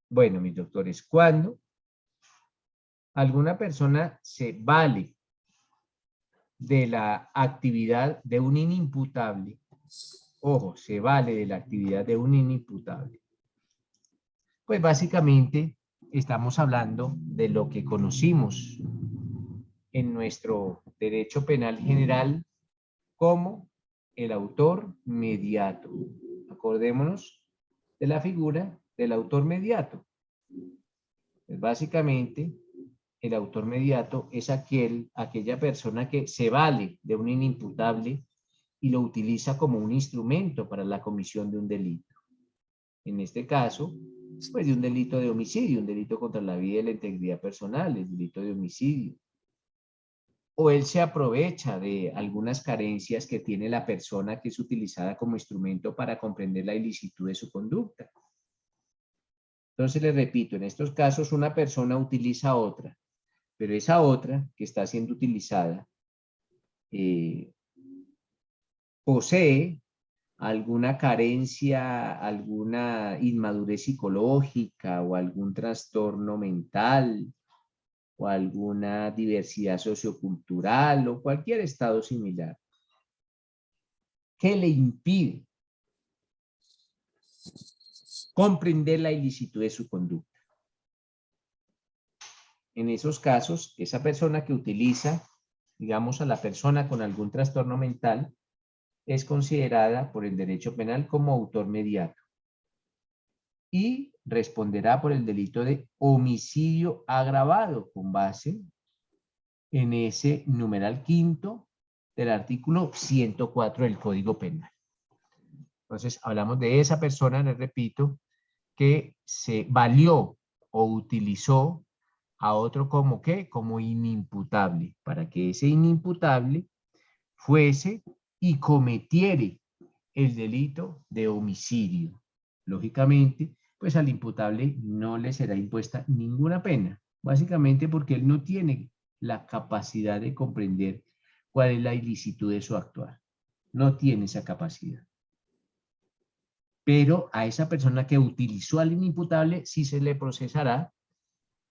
Bueno, mis doctores, cuando alguna persona se vale de la actividad de un inimputable, ojo, se vale de la actividad de un inimputable, pues básicamente estamos hablando de lo que conocimos en nuestro derecho penal general como el autor mediato. Acordémonos de la figura del autor mediato. Pues básicamente, el autor mediato es aquella persona que se vale de un inimputable y lo utiliza como un instrumento para la comisión de un delito. En este caso, pues de un delito de homicidio, un delito contra la vida y la integridad personal, el delito de homicidio. O él se aprovecha de algunas carencias que tiene la persona que es utilizada como instrumento para comprender la ilicitud de su conducta. Entonces, les repito, en estos casos una persona utiliza a otra, pero esa otra que está siendo utilizada posee alguna carencia, alguna inmadurez psicológica o algún trastorno mental o alguna diversidad sociocultural o cualquier estado similar que le impide comprender la ilicitud de su conducta. En esos casos, esa persona que utiliza, digamos, a la persona con algún trastorno mental, es considerada por el derecho penal como autor mediato y responderá por el delito de homicidio agravado con base en ese numeral quinto del artículo 104 del Código Penal. Entonces, hablamos de esa persona, les repito, que se valió o utilizó a otro como ¿qué? Como inimputable, para que ese inimputable fuese y cometiere el delito de homicidio. Lógicamente, pues al imputable no le será impuesta ninguna pena, básicamente porque él no tiene la capacidad de comprender cuál es la ilicitud de su actuar. No tiene esa capacidad. Pero a esa persona que utilizó al inimputable sí se le procesará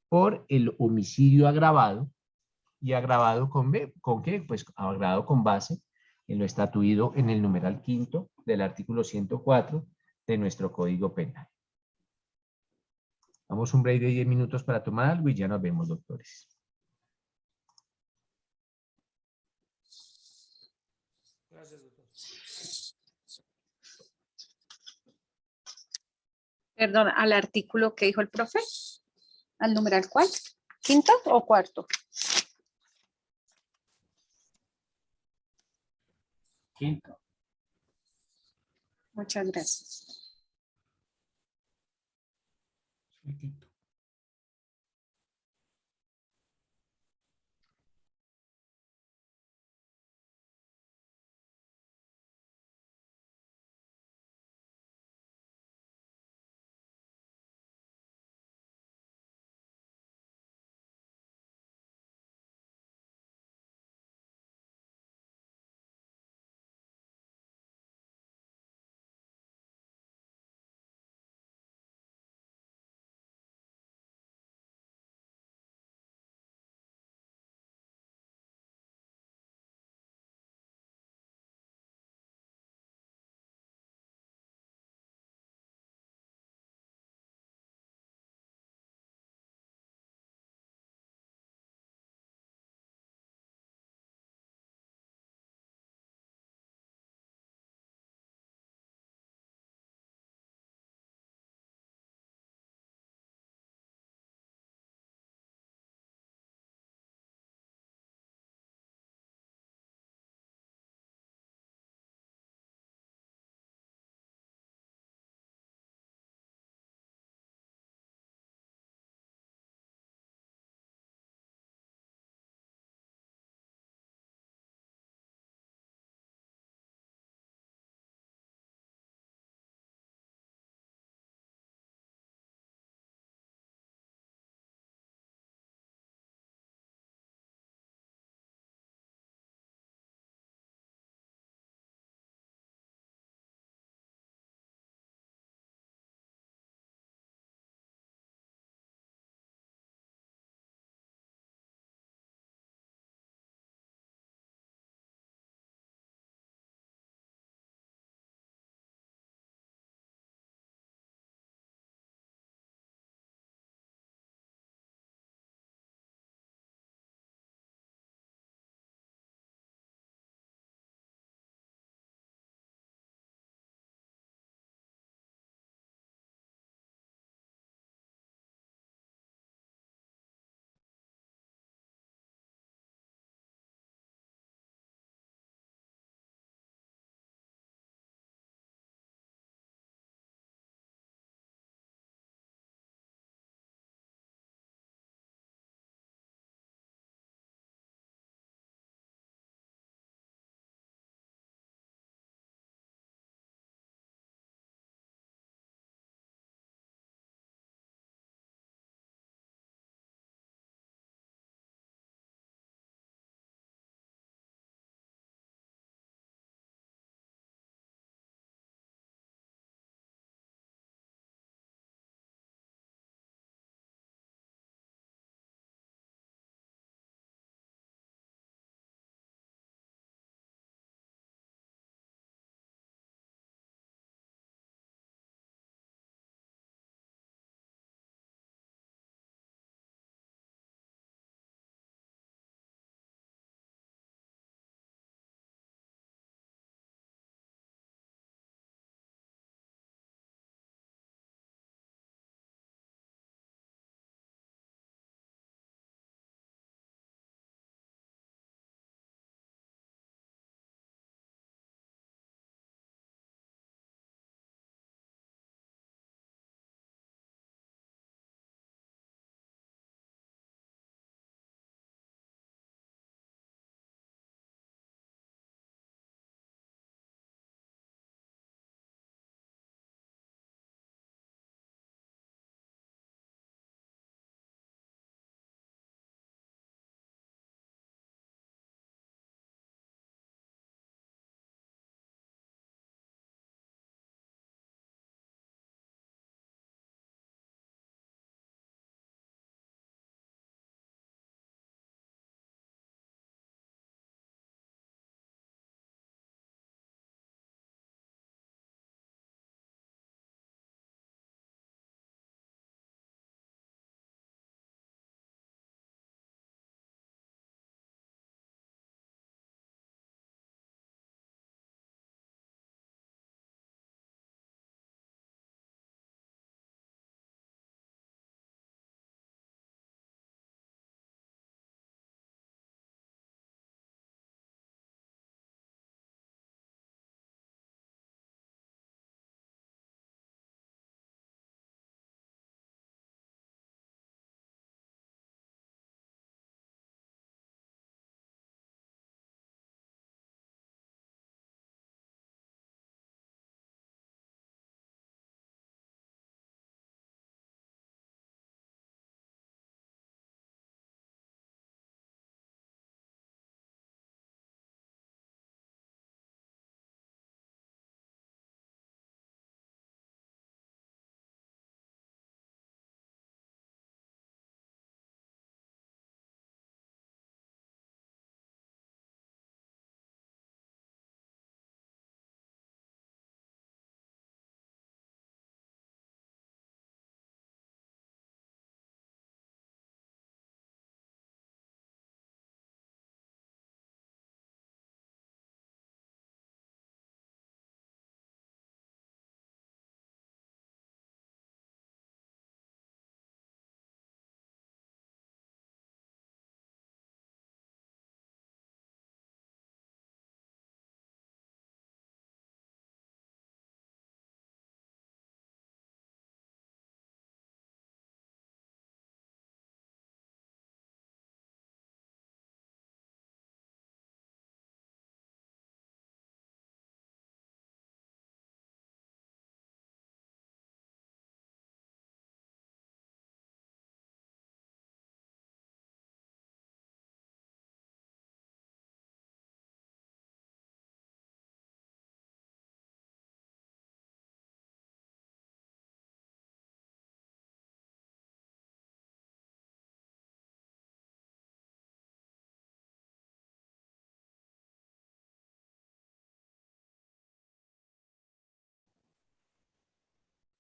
por el homicidio agravado. ¿Y agravado con qué? Pues agravado con base en lo estatuido en el numeral quinto del artículo 104 de nuestro Código Penal. Vamos un break de 10 minutos para tomar algo y ya nos vemos, doctores. Gracias, doctor. Perdón, al artículo que dijo el profe, al numeral ¿cuál? ¿Quinto o cuarto? Quinto. Muchas gracias. Sí, quinto.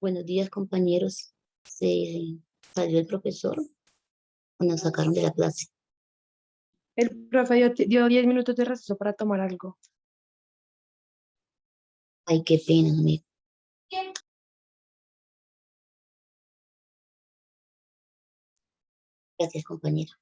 Buenos días, compañeros. ¿Se salió el profesor o nos sacaron de la clase? El profe dio 10 minutos de receso para tomar algo. Ay, qué pena, amigo. Gracias, compañero.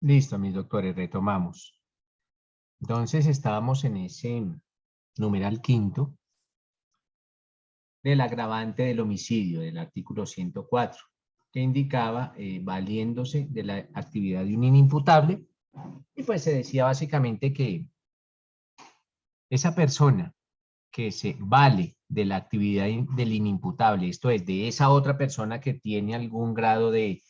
Listo, mis doctores, retomamos. Entonces estábamos en ese numeral quinto del agravante del homicidio, del artículo 104, que indicaba valiéndose de la actividad de un inimputable, y pues se decía básicamente que esa persona que se vale de la actividad del inimputable, esto es, de esa otra persona que tiene algún grado de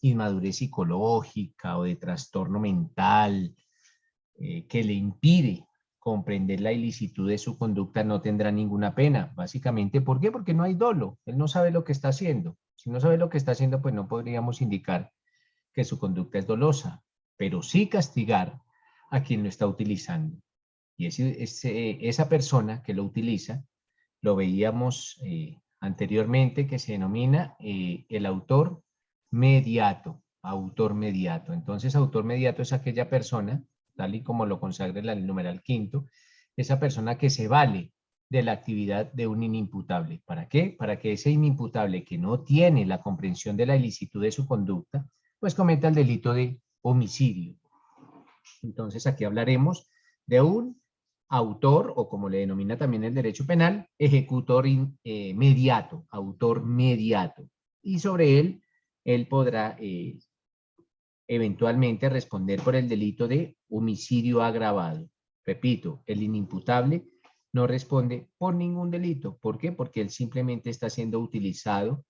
inmadurez psicológica o de trastorno mental que le impide comprender la ilicitud de su conducta, no tendrá ninguna pena. Básicamente, ¿por qué? Porque no hay dolo. Él no sabe lo que está haciendo. Si no sabe lo que está haciendo, pues no podríamos indicar que su conducta es dolosa, pero sí castigar a quien lo está utilizando. Y esa persona que lo utiliza, lo veíamos anteriormente, que se denomina el autor mediato. Autor mediato. Entonces, autor mediato es aquella persona, tal y como lo consagra el numeral quinto, esa persona que se vale de la actividad de un inimputable. ¿Para qué? Para que ese inimputable que no tiene la comprensión de la ilicitud de su conducta, pues cometa el delito de homicidio. Entonces, aquí hablaremos de un autor, o como le denomina también el derecho penal, ejecutor mediato, autor mediato. Y sobre él podrá eventualmente responder por el delito de homicidio agravado. Repito, el inimputable no responde por ningún delito. ¿Por qué? Porque él simplemente está siendo utilizado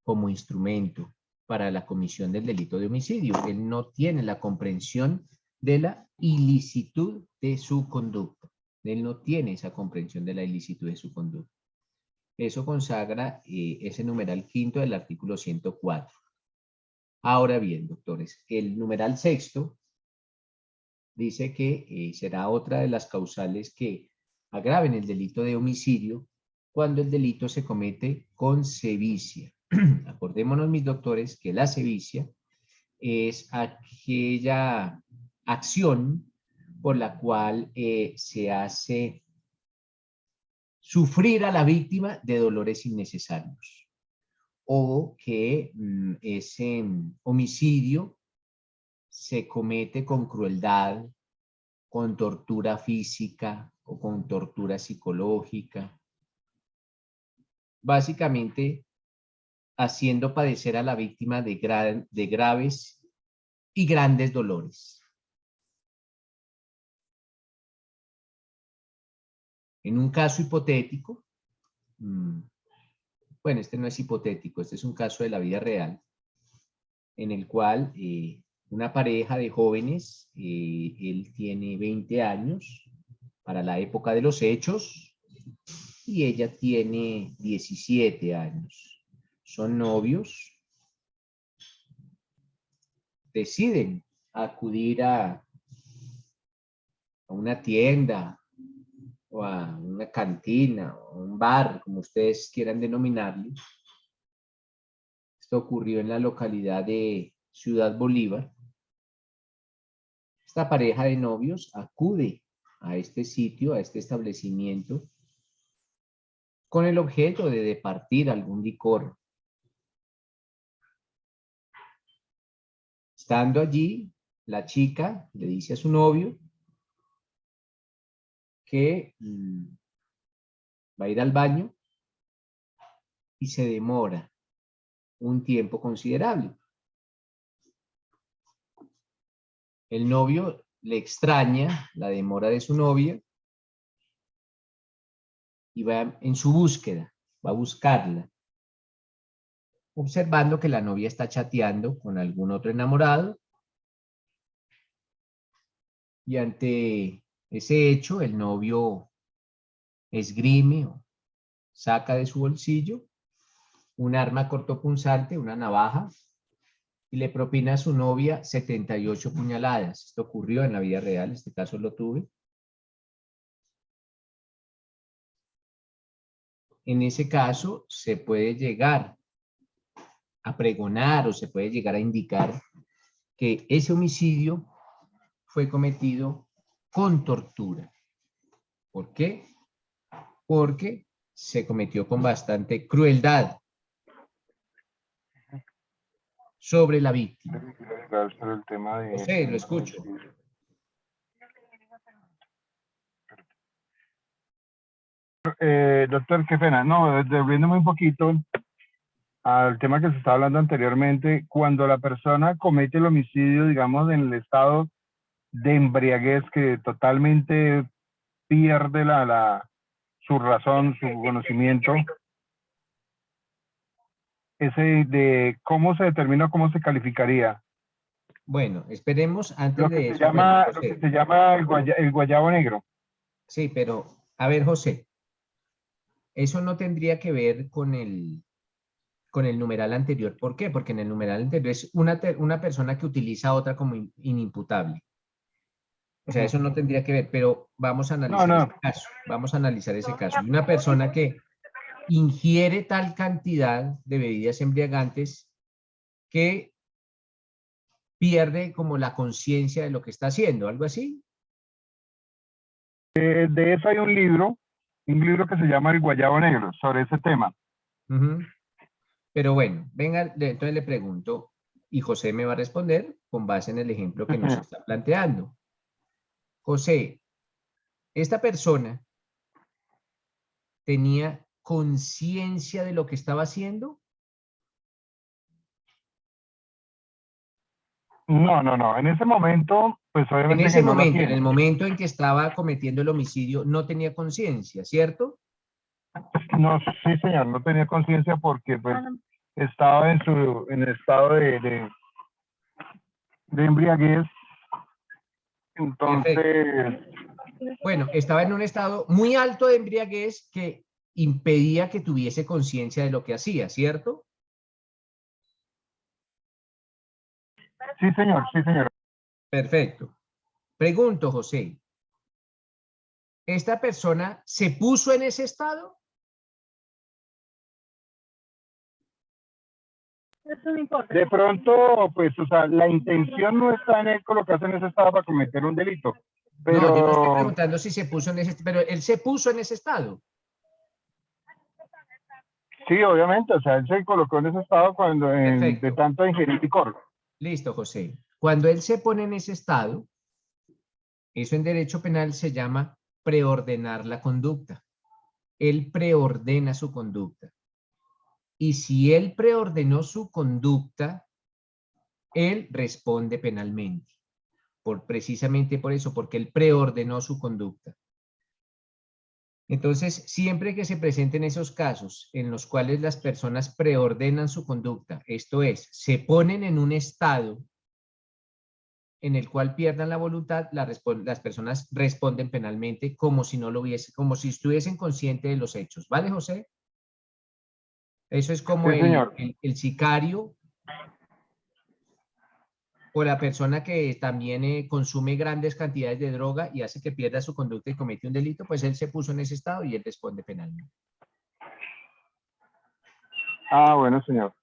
como instrumento para la comisión del delito de homicidio. Él no tiene la comprensión de la ilicitud de su conducta. Él no tiene esa comprensión de la ilicitud de su conducta. Eso consagra ese numeral quinto del artículo 104. Ahora bien, doctores, el numeral sexto dice que será otra de las causales que agraven el delito de homicidio cuando el delito se comete con sevicia. Acordémonos, mis doctores, que la sevicia es aquella acción por la cual se hace sufrir a la víctima de dolores innecesarios, o que ese homicidio se comete con crueldad, con tortura física o con tortura psicológica. Básicamente, haciendo padecer a la víctima de graves y grandes dolores. En un caso hipotético, bueno, este no es hipotético, este es un caso de la vida real, en el cual una pareja de jóvenes, él tiene 20 años para la época de los hechos y ella tiene 17 años. Son novios, deciden acudir a una tienda o a una cantina o un bar, como ustedes quieran denominarle. Esto ocurrió en la localidad de Ciudad Bolívar. Esta pareja de novios acude a este sitio, a este establecimiento, con el objeto de departir algún licor. Estando allí, la chica le dice a su novio que va a ir al baño y se demora un tiempo considerable. El novio le extraña la demora de su novia y va en su búsqueda, va a buscarla, observando que la novia está chateando con algún otro enamorado. Y ante ese hecho, el novio esgrime o saca de su bolsillo un arma cortopunzante, una navaja, y le propina a su novia 78 puñaladas. Esto ocurrió en la vida real, este caso lo tuve. En ese caso, se puede llegar a pregonar o se puede llegar a indicar que ese homicidio fue cometido con tortura. ¿Por qué? Porque se cometió con bastante crueldad sobre la víctima. El tema de... José, lo escucho. Doctor, qué pena. No, devolviéndome un poquito al tema que se estaba hablando anteriormente, cuando la persona comete el homicidio, digamos, en el estado de embriaguez, que totalmente pierde su razón, su conocimiento, ¿cómo se determina, cómo se calificaría? Bueno, esperemos antes Lo que de se eso. llama, bueno, lo que se llama el guayabo negro. Sí, pero, a ver, José, eso no tendría que ver con el numeral anterior. ¿Por qué? Porque en el numeral anterior es una persona que utiliza a otra como inimputable. O sea, eso no tendría que ver, pero vamos a analizar ese caso. Vamos a analizar ese caso. Hay una persona que ingiere tal cantidad de bebidas embriagantes que pierde como la conciencia de lo que está haciendo, ¿algo así? De eso hay un libro que se llama El Guayabo Negro, sobre ese tema. Pero bueno, venga, entonces le pregunto, y José me va a responder con base en el ejemplo que nos está planteando. José, ¿esta persona tenía conciencia de lo que estaba haciendo? No. En ese momento, pues obviamente En ese que no lo momento, en tiene. el momento en que estaba cometiendo el homicidio, no tenía conciencia, ¿cierto? No, sí, señor, no tenía conciencia porque pues estaba en estado de embriaguez. Entonces, perfecto. Bueno, estaba en un estado muy alto de embriaguez que impedía que tuviese conciencia de lo que hacía, ¿cierto? Sí, señor, sí, señor. Perfecto. Pregunto, José, ¿esta persona se puso en ese estado? De pronto, pues, o sea, la intención no está en él colocarse en ese estado para cometer un delito. Pero... No, yo no estoy preguntando si se puso en ese, pero él se puso en ese estado. Sí, obviamente, o sea, él se colocó en ese estado cuando de tanto ingerir licor. Listo, José. Cuando él se pone en ese estado, eso en derecho penal se llama preordenar la conducta. Él preordena su conducta. Y si él preordenó su conducta, él responde penalmente. Precisamente por eso, porque él preordenó su conducta. Entonces, siempre que se presenten esos casos en los cuales las personas preordenan su conducta, esto es, se ponen en un estado en el cual pierdan la voluntad, las personas responden penalmente como si no lo hubiese, como si estuviesen conscientes de los hechos. ¿Vale, José? Eso es como Sí, señor. el sicario o la persona que también consume grandes cantidades de droga y hace que pierda su conducta y comete un delito, pues él se puso en ese estado y él responde penalmente. Ah, bueno, señor.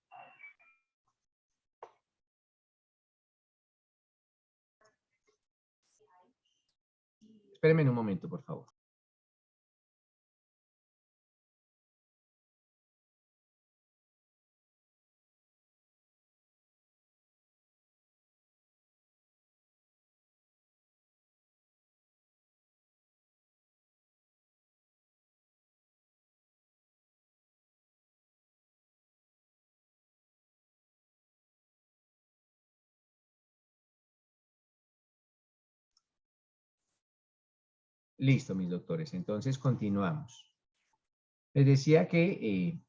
Espérenme un momento, por favor. Listo, mis doctores. Entonces, continuamos. Les decía que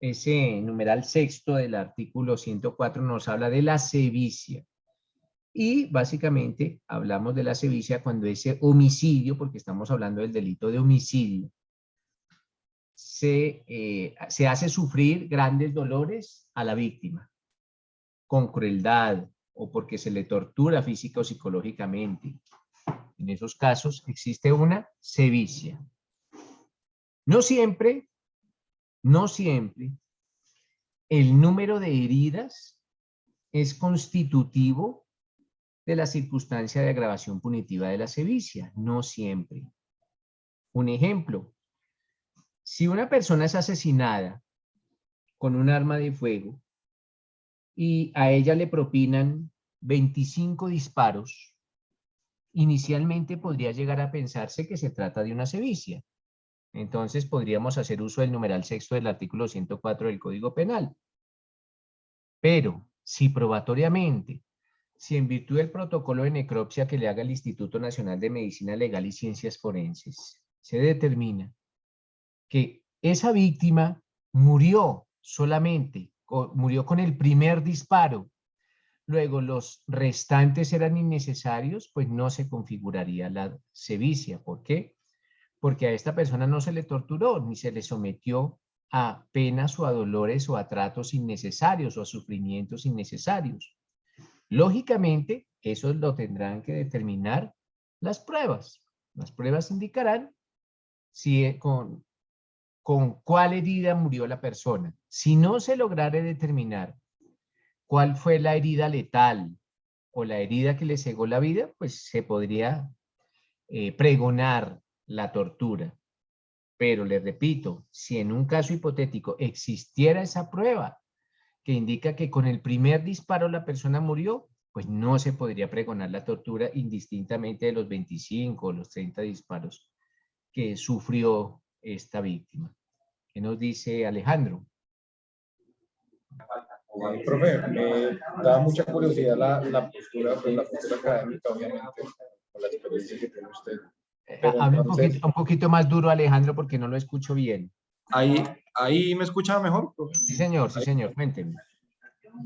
ese numeral sexto del artículo 104 nos habla de la sevicia. Y básicamente hablamos de la sevicia cuando ese homicidio, porque estamos hablando del delito de homicidio, se hace sufrir grandes dolores a la víctima, con crueldad o porque se le tortura física o psicológicamente. En esos casos existe una sevicia. No siempre el número de heridas es constitutivo de la circunstancia de agravación punitiva de la sevicia. No siempre. Un ejemplo, si una persona es asesinada con un arma de fuego y a ella le propinan 25 disparos, inicialmente podría llegar a pensarse que se trata de una sevicia. Entonces podríamos hacer uso del numeral sexto del artículo 104 del Código Penal. Pero si probatoriamente, si en virtud del protocolo de necropsia que le haga el Instituto Nacional de Medicina Legal y Ciencias Forenses, se determina que esa víctima murió solamente, murió con el primer disparo, luego los restantes eran innecesarios, pues no se configuraría la sevicia. ¿Por qué? Porque a esta persona no se le torturó, ni se le sometió a penas o a dolores o a tratos innecesarios o a sufrimientos innecesarios. Lógicamente, eso lo tendrán que determinar las pruebas. Las pruebas indicarán si con cuál herida murió la persona. Si no se lograra determinar cuál fue la herida letal o la herida que le cegó la vida, pues se podría pregonar la tortura. Pero les repito, si en un caso hipotético existiera esa prueba que indica que con el primer disparo la persona murió, pues no se podría pregonar la tortura indistintamente de los 25 o los 30 disparos que sufrió esta víctima. ¿Qué nos dice Alejandro? Profe, me da mucha curiosidad la postura académica, obviamente, con la experiencia que tiene usted. Pero Hable entonces, un poquito más duro, Alejandro, porque no lo escucho bien. ahí me escucha mejor, profe. Sí, señor, cuénteme.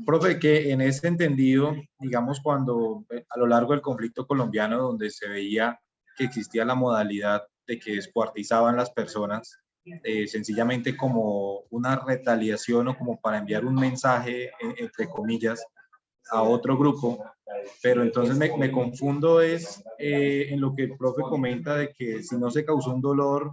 Profe, que en ese entendido, digamos, cuando a lo largo del conflicto colombiano, donde se veía que existía la modalidad de que descuartizaban las personas, sencillamente como una retaliación o como para enviar un mensaje, entre comillas, a otro grupo, pero entonces me confundo en lo que el profe comenta de que si no se causó un dolor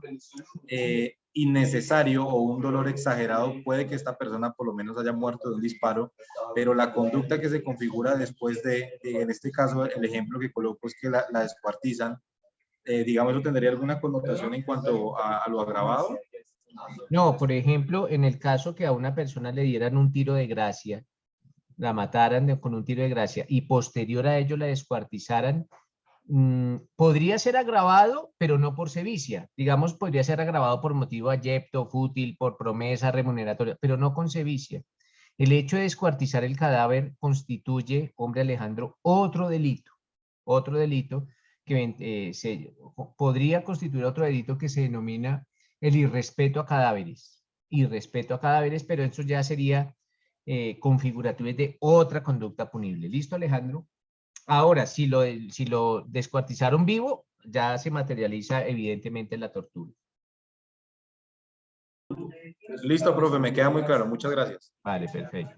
innecesario o un dolor exagerado, puede que esta persona por lo menos haya muerto de un disparo, pero la conducta que se configura después en este caso, el ejemplo que coloco es que la descuartizan, digamos, ¿eso tendría alguna connotación en cuanto a lo agravado? No, por ejemplo, en el caso que a una persona le dieran un tiro de gracia, la mataran con un tiro de gracia y posterior a ello la descuartizaran, podría ser agravado, pero no por sevicia. Digamos, podría ser agravado por motivo ayepto, fútil, por promesa remuneratoria, pero no con sevicia. El hecho de descuartizar el cadáver constituye, hombre Alejandro, otro delito podría constituir otro delito que se denomina el irrespeto a cadáveres. Irrespeto a cadáveres, pero eso ya sería configurativo de otra conducta punible. ¿Listo, Alejandro? Ahora, si lo descuartizaron vivo, ya se materializa evidentemente la tortura. Listo, profe, me queda muy claro. Muchas gracias. Vale, perfecto.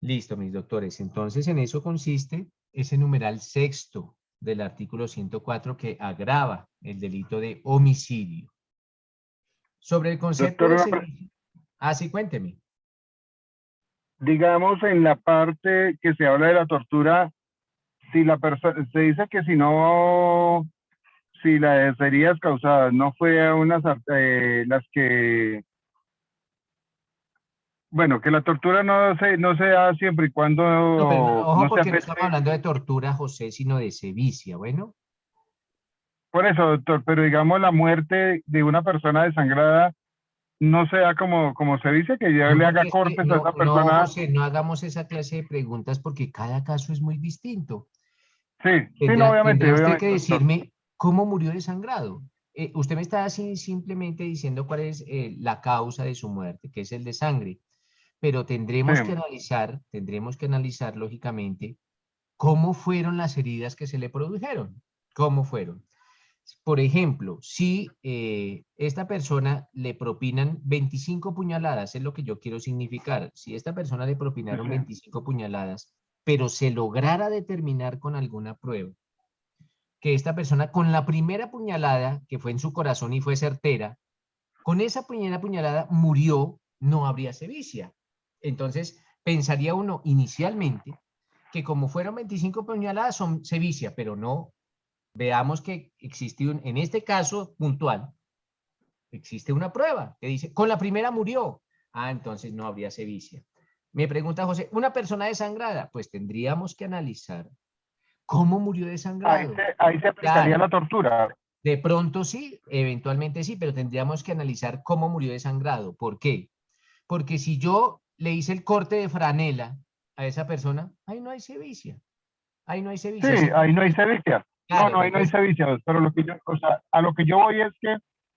Listo, mis doctores. Entonces, en eso consiste ese numeral sexto del artículo 104 que agrava el delito de homicidio. Sobre el concepto de sedicia. Ah, sí, cuénteme. Digamos, en la parte que se habla de la tortura, si la persona, se dice que si no, si las heridas causadas no fue a unas, las que, bueno, que la tortura no se da siempre y cuando No, pero ojo, no se porque no afecte. estamos hablando de tortura, José, sino de sevicia, ¿bueno? Por eso, doctor, pero digamos la muerte de una persona desangrada no se da como se dice, que ya No, le porque haga es que cortes a esa no, persona. José, no hagamos esa clase de preguntas porque cada caso es muy distinto. Sí, no, obviamente, Tendrá usted obviamente, que doctor. decirme cómo murió desangrado. Usted me está simplemente diciendo cuál es la causa de su muerte, que es el de sangre, pero tendremos que analizar lógicamente cómo fueron las heridas que se le produjeron, cómo fueron. Por ejemplo, si esta persona le propinan 25 puñaladas, es lo que yo quiero significar. Si esta persona le propinaron 25 puñaladas, pero se lograra determinar con alguna prueba que esta persona con la primera puñalada, que fue en su corazón y fue certera, con esa primera puñalada murió, no habría sevicia. Entonces, pensaría uno inicialmente que como fueron 25 puñaladas son sevicia, pero no. Veamos que existe en este caso puntual, existe una prueba que dice, con la primera murió. Ah, entonces no habría sevicia. Me pregunta José, ¿una persona desangrada? Pues tendríamos que analizar cómo murió desangrado. Ahí se aplicaría Claro, la tortura. de pronto sí, eventualmente sí, pero tendríamos que analizar cómo murió desangrado. ¿Por qué? Porque si yo le hice el corte de franela a esa persona, ahí no hay sevicia. Ahí no hay sevicia. Sí, ahí no hay sevicia. Claro, No, ahí no hay entonces, sevicia, pero a lo que yo voy es que,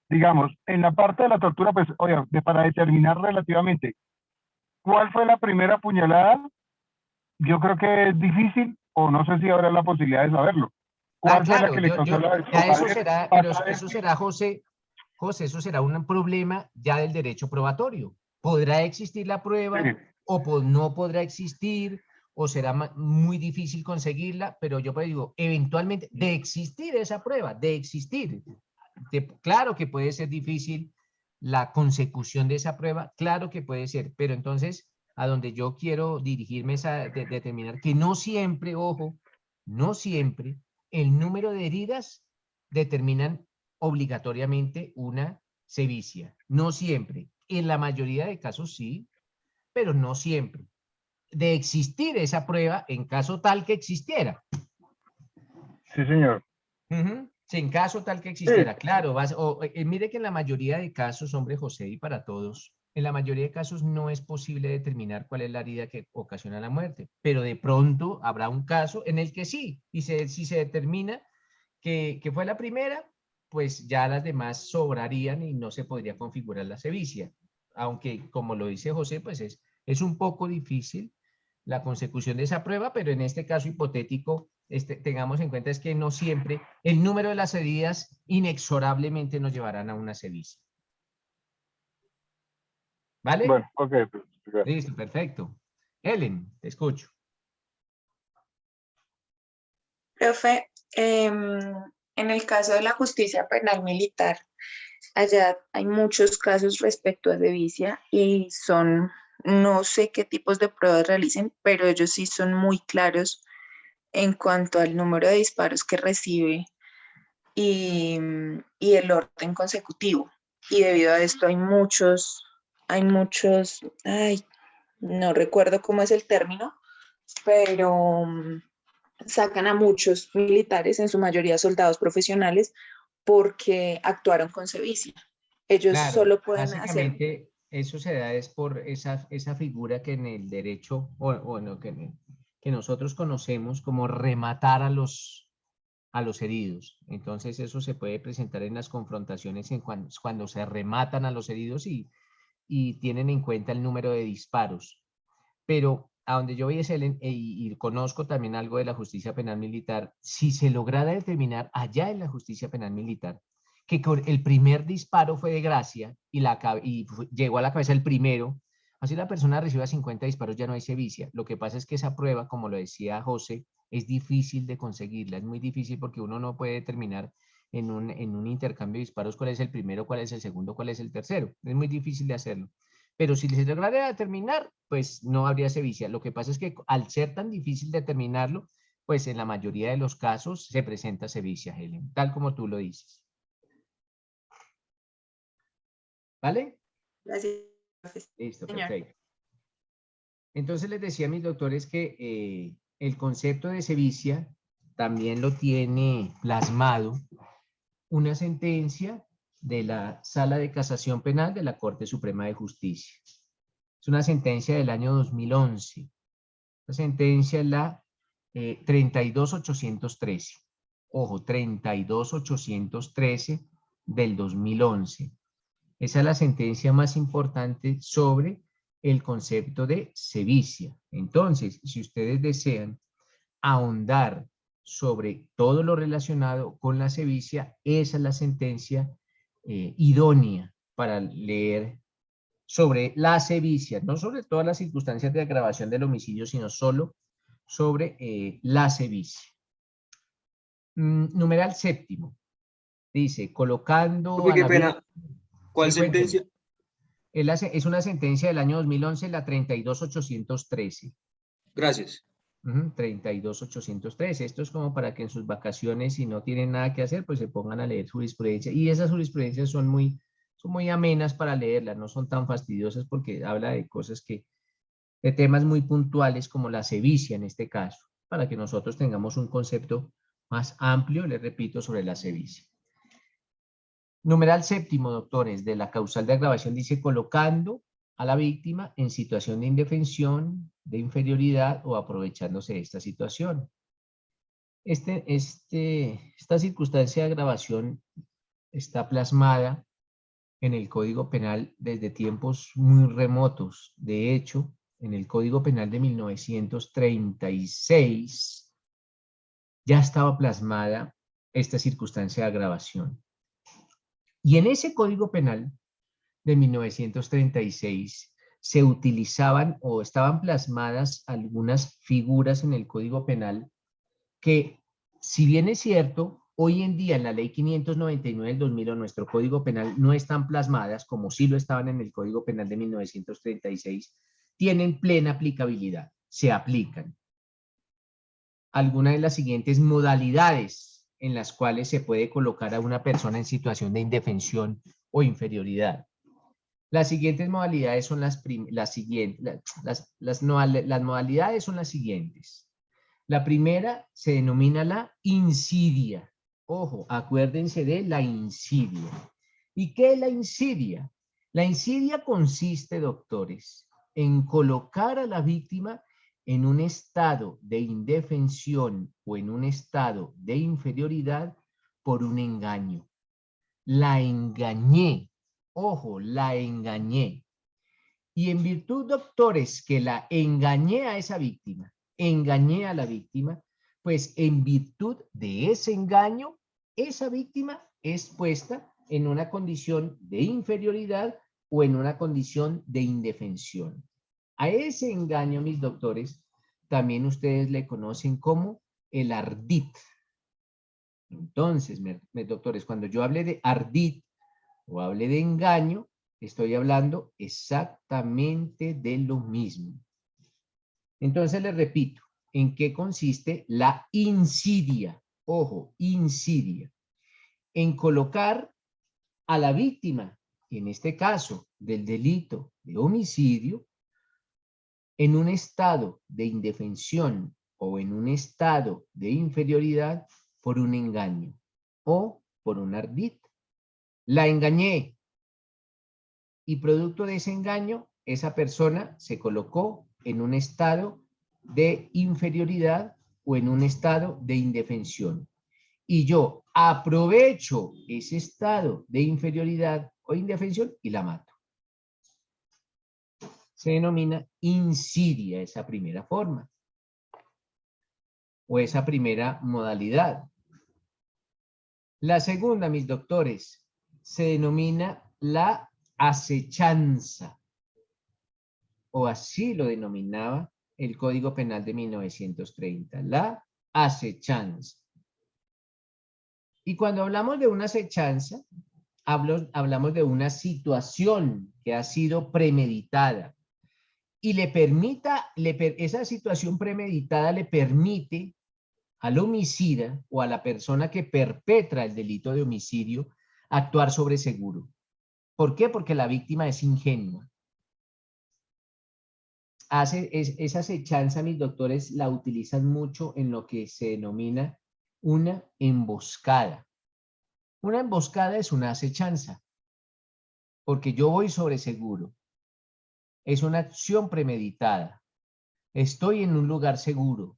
digamos, en la parte de la tortura, pues, oye, para determinar relativamente cuál fue la primera puñalada, yo creo que es difícil, o no sé si habrá la posibilidad de saberlo. ¿Cuál fue la claro, que le causó la ya eso será, pero eso será, José, eso será un problema ya del derecho probatorio. ¿Podrá existir la prueba o no podrá existir? ¿O será muy difícil conseguirla? Pero yo pues digo, eventualmente, de existir esa prueba, de existir. Claro que puede ser difícil la consecución de esa prueba, claro que puede ser, pero entonces a donde yo quiero dirigirme es a determinar que no siempre, ojo, no siempre el número de heridas determinan obligatoriamente una sevicia. No siempre. En la mayoría de casos sí, pero no siempre. De existir esa prueba en caso tal que existiera. Sí, señor. Sí, en caso tal que existiera, claro. Mire que en la mayoría de casos, hombre José, y para todos, en la mayoría de casos no es posible determinar cuál es la herida que ocasiona la muerte, pero de pronto habrá un caso en el que sí, y si se determina que fue la primera, pues ya las demás sobrarían y no se podría configurar la sevicia. Aunque, como lo dice José, pues es un poco difícil la consecución de esa prueba, pero en este caso hipotético, tengamos en cuenta es que no siempre el número de las heridas inexorablemente nos llevarán a una sevicia. ¿Vale? Bueno, ok. Pues, listo, perfecto. Ellen, te escucho. Profe, en el caso de la justicia penal militar, allá hay muchos casos respecto a sevicia y no sé qué tipos de pruebas realicen, pero ellos sí son muy claros en cuanto al número de disparos que recibe y el orden consecutivo. Y debido a esto hay muchos, no recuerdo cómo es el término, pero sacan a muchos militares, en su mayoría soldados profesionales, porque actuaron con sevicia. Ellos claro, solo pueden básicamente eso se da es por esa figura que en el derecho, que que nosotros conocemos como rematar a los heridos. Entonces eso se puede presentar en las confrontaciones cuando se rematan a los heridos y tienen en cuenta el número de disparos. Pero a donde yo voy es y conozco también algo de la justicia penal militar, si se lograra determinar allá en la justicia penal militar que el primer disparo fue de gracia y llegó a la cabeza el primero, así la persona reciba 50 disparos, ya no hay sevicia. Lo que pasa es que esa prueba, como lo decía José, es difícil de conseguirla, es muy difícil porque uno no puede determinar en un intercambio de disparos cuál es el primero, cuál es el segundo, cuál es el tercero. Es muy difícil de hacerlo. Pero si se lograra determinar, pues no habría sevicia. Lo que pasa es que al ser tan difícil determinarlo, pues en la mayoría de los casos se presenta sevicia, Helen, tal como tú lo dices. ¿Vale? Gracias. Listo, Señor. perfecto. Entonces les decía a mis doctores que el concepto de sevicia también lo tiene plasmado una sentencia de la Sala de Casación Penal de la Corte Suprema de Justicia. Es una sentencia del año 2011. La sentencia es la 32813. Ojo, 32813 del 2011. Esa es la sentencia más importante sobre el concepto de sevicia. Entonces, si ustedes desean ahondar sobre todo lo relacionado con la sevicia, esa es la sentencia idónea para leer sobre la sevicia, no sobre todas las circunstancias de agravación del homicidio, sino solo sobre la sevicia. Numeral séptimo. Dice, colocando... Uy, qué pena. ¿Cuál Sí, cuénteme. sentencia? Es una sentencia del año 2011, la 32813. Gracias. 32813. Esto es como para que en sus vacaciones, si no tienen nada que hacer, pues se pongan a leer jurisprudencia. Y esas jurisprudencias son muy amenas para leerlas, no son tan fastidiosas porque habla de cosas de temas muy puntuales como la sevicia en este caso, para que nosotros tengamos un concepto más amplio, les repito, sobre la sevicia. Numeral séptimo, doctores, de la causal de agravación dice colocando a la víctima en situación de indefensión, de inferioridad o aprovechándose de esta situación. Esta circunstancia de agravación está plasmada en el Código Penal desde tiempos muy remotos. De hecho, en el Código Penal de 1936 ya estaba plasmada esta circunstancia de agravación. Y en ese Código Penal de 1936 se utilizaban o estaban plasmadas algunas figuras en el Código Penal que, si bien es cierto, hoy en día en la Ley 599 del 2000 o nuestro Código Penal no están plasmadas como sí lo estaban en el Código Penal de 1936, tienen plena aplicabilidad, se aplican. Algunas de las siguientes modalidades en las cuales se puede colocar a una persona en situación de indefensión o inferioridad. Las siguientes modalidades son las modalidades son las siguientes. La primera se denomina la insidia. Ojo, acuérdense de la insidia. ¿Y qué es la insidia? La insidia consiste, doctores, en colocar a la víctima en un estado de indefensión o en un estado de inferioridad por un engaño. La engañé. Ojo, la engañé. Y en virtud, doctores, que la engañé a esa víctima, engañé a la víctima, pues en virtud de ese engaño, esa víctima es puesta en una condición de inferioridad o en una condición de indefensión. A ese engaño, mis doctores, también ustedes le conocen como el ardid. Entonces, mis doctores, cuando yo hable de ardid o hable de engaño, estoy hablando exactamente de lo mismo. Entonces, les repito, ¿en qué consiste la insidia? Ojo, insidia. En colocar a la víctima, en este caso del delito de homicidio, en un estado de indefensión o en un estado de inferioridad por un engaño o por un ardid. La engañé y producto de ese engaño, esa persona se colocó en un estado de inferioridad o en un estado de indefensión. Y yo aprovecho ese estado de inferioridad o indefensión y la mato. Se denomina insidia esa primera forma o esa primera modalidad. La segunda, mis doctores, se denomina la acechanza, o así lo denominaba el Código Penal de 1930, la acechanza. Y cuando hablamos de una acechanza, hablamos de una situación que ha sido premeditada y esa situación premeditada le permite al homicida o a la persona que perpetra el delito de homicidio actuar sobre seguro. ¿Por qué? Porque la víctima es ingenua. Esa acechanza, mis doctores, la utilizan mucho en lo que se denomina una emboscada. Una emboscada es una acechanza, porque yo voy sobre seguro. Es una acción premeditada. Estoy en un lugar seguro.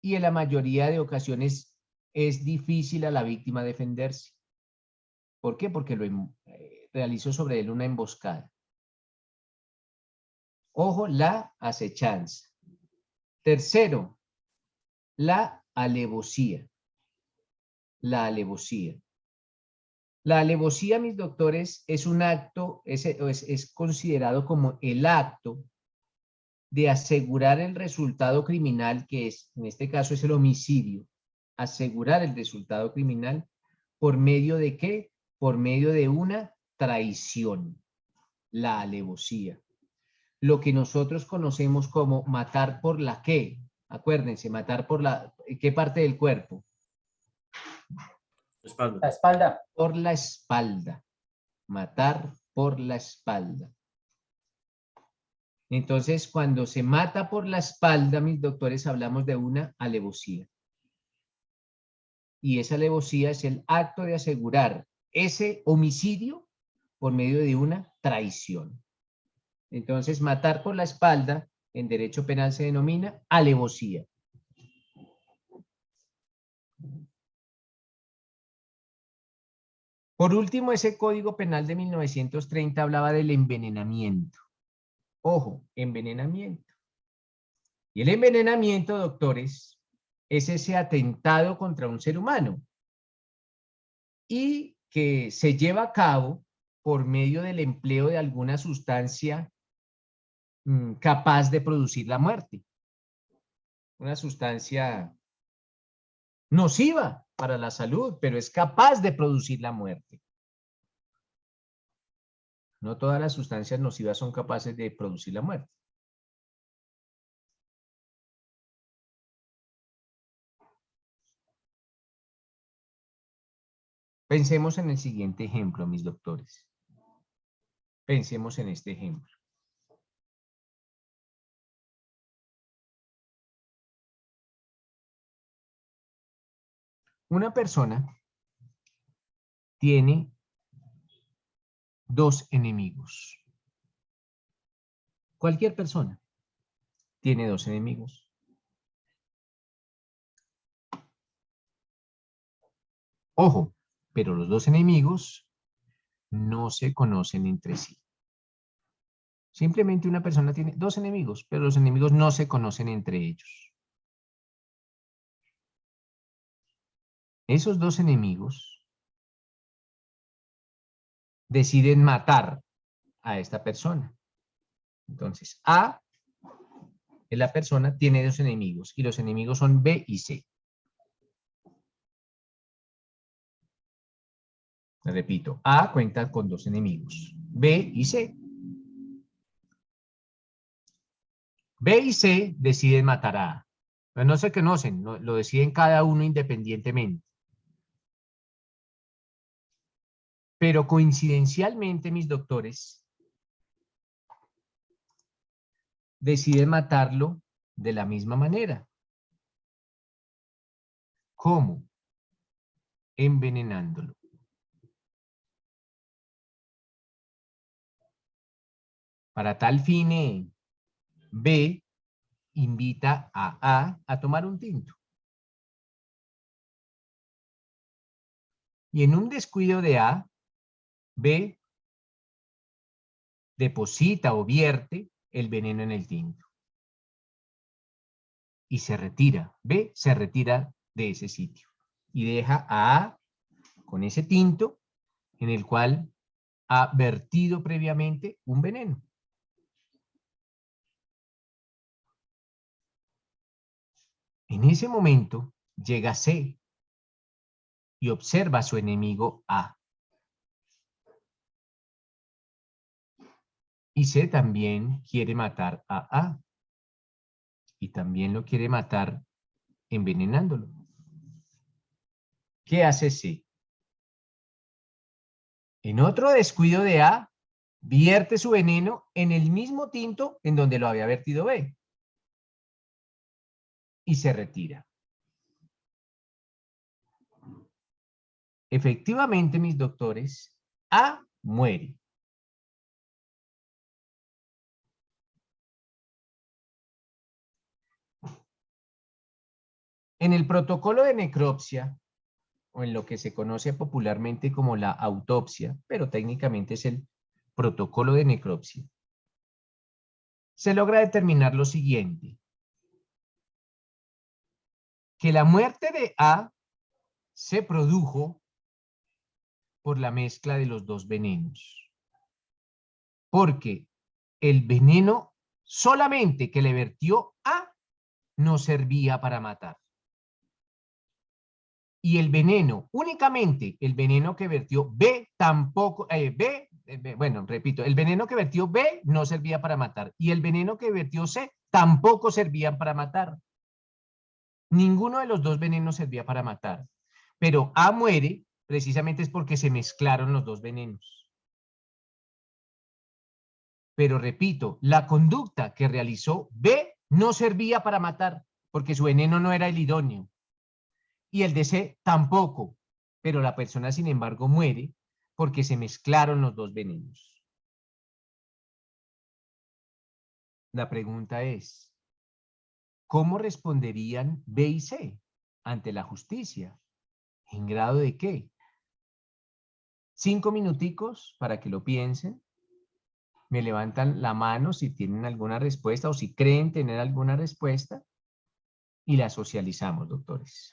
Y en la mayoría de ocasiones es difícil a la víctima defenderse. ¿Por qué? Porque realizo sobre él una emboscada. Ojo, la acechanza. Tercero, la alevosía. La alevosía. La alevosía, mis doctores, es un acto, es considerado como el acto de asegurar el resultado criminal, que es, en este caso es el homicidio, asegurar el resultado criminal, ¿por medio de qué? Por medio de una traición, la alevosía. Lo que nosotros conocemos como matar por la qué. Acuérdense, matar por la, ¿qué parte del cuerpo? La espalda. Por la espalda. Matar por la espalda. Entonces, cuando se mata por la espalda, mis doctores, hablamos de una alevosía. Y esa alevosía es el acto de asegurar ese homicidio por medio de una traición. Entonces, matar por la espalda, en derecho penal se denomina alevosía. Por último, ese Código Penal de 1930 hablaba del envenenamiento. Ojo, envenenamiento. Y el envenenamiento, doctores, es ese atentado contra un ser humano y que se lleva a cabo por medio del empleo de alguna sustancia capaz de producir la muerte. Una sustancia nociva para la salud, pero es capaz de producir la muerte. No todas las sustancias nocivas son capaces de producir la muerte. Pensemos en el siguiente ejemplo, mis doctores. Pensemos en este ejemplo. Una persona tiene dos enemigos. Cualquier persona tiene dos enemigos. Ojo, pero los dos enemigos no se conocen entre sí. Simplemente una persona tiene dos enemigos, pero los enemigos no se conocen entre ellos. Esos dos enemigos deciden matar a esta persona. Entonces, A, la persona, tiene dos enemigos y los enemigos son B y C. Repito, A cuenta con dos enemigos, B y C. B y C deciden matar a A. Pero no se conocen, lo deciden cada uno independientemente. Pero coincidencialmente, mis doctores, deciden matarlo de la misma manera. ¿Cómo? Envenenándolo. Para tal fin, B invita a A tomar un tinto. Y en un descuido de A, B deposita o vierte el veneno en el tinto. Y se retira. B se retira de ese sitio. Y deja a A con ese tinto en el cual ha vertido previamente un veneno. En ese momento llega C y observa a su enemigo A. Y C también quiere matar a A. Y también lo quiere matar envenenándolo. ¿Qué hace C? En otro descuido de A, vierte su veneno en el mismo tinto en donde lo había vertido B. Y se retira. Efectivamente, mis doctores, A muere. En el protocolo de necropsia, o en lo que se conoce popularmente como la autopsia, pero técnicamente es el protocolo de necropsia, se logra determinar lo siguiente: que la muerte de A se produjo por la mezcla de los dos venenos, porque el veneno solamente que le vertió A no servía para matar. Y el veneno, únicamente el veneno que vertió B tampoco, bueno, repito, el veneno que vertió B no servía para matar. Y el veneno que vertió C tampoco servían para matar. Ninguno de los dos venenos servía para matar. Pero A muere precisamente es porque se mezclaron los dos venenos. Pero repito, la conducta que realizó B no servía para matar, porque su veneno no era el idóneo. Y el de C tampoco, pero la persona sin embargo muere porque se mezclaron los dos venenos. La pregunta es, ¿cómo responderían B y C ante la justicia? ¿En grado de qué? 5 minuticos para que lo piensen. Me levantan la mano si tienen alguna respuesta o si creen tener alguna respuesta y la socializamos, doctores.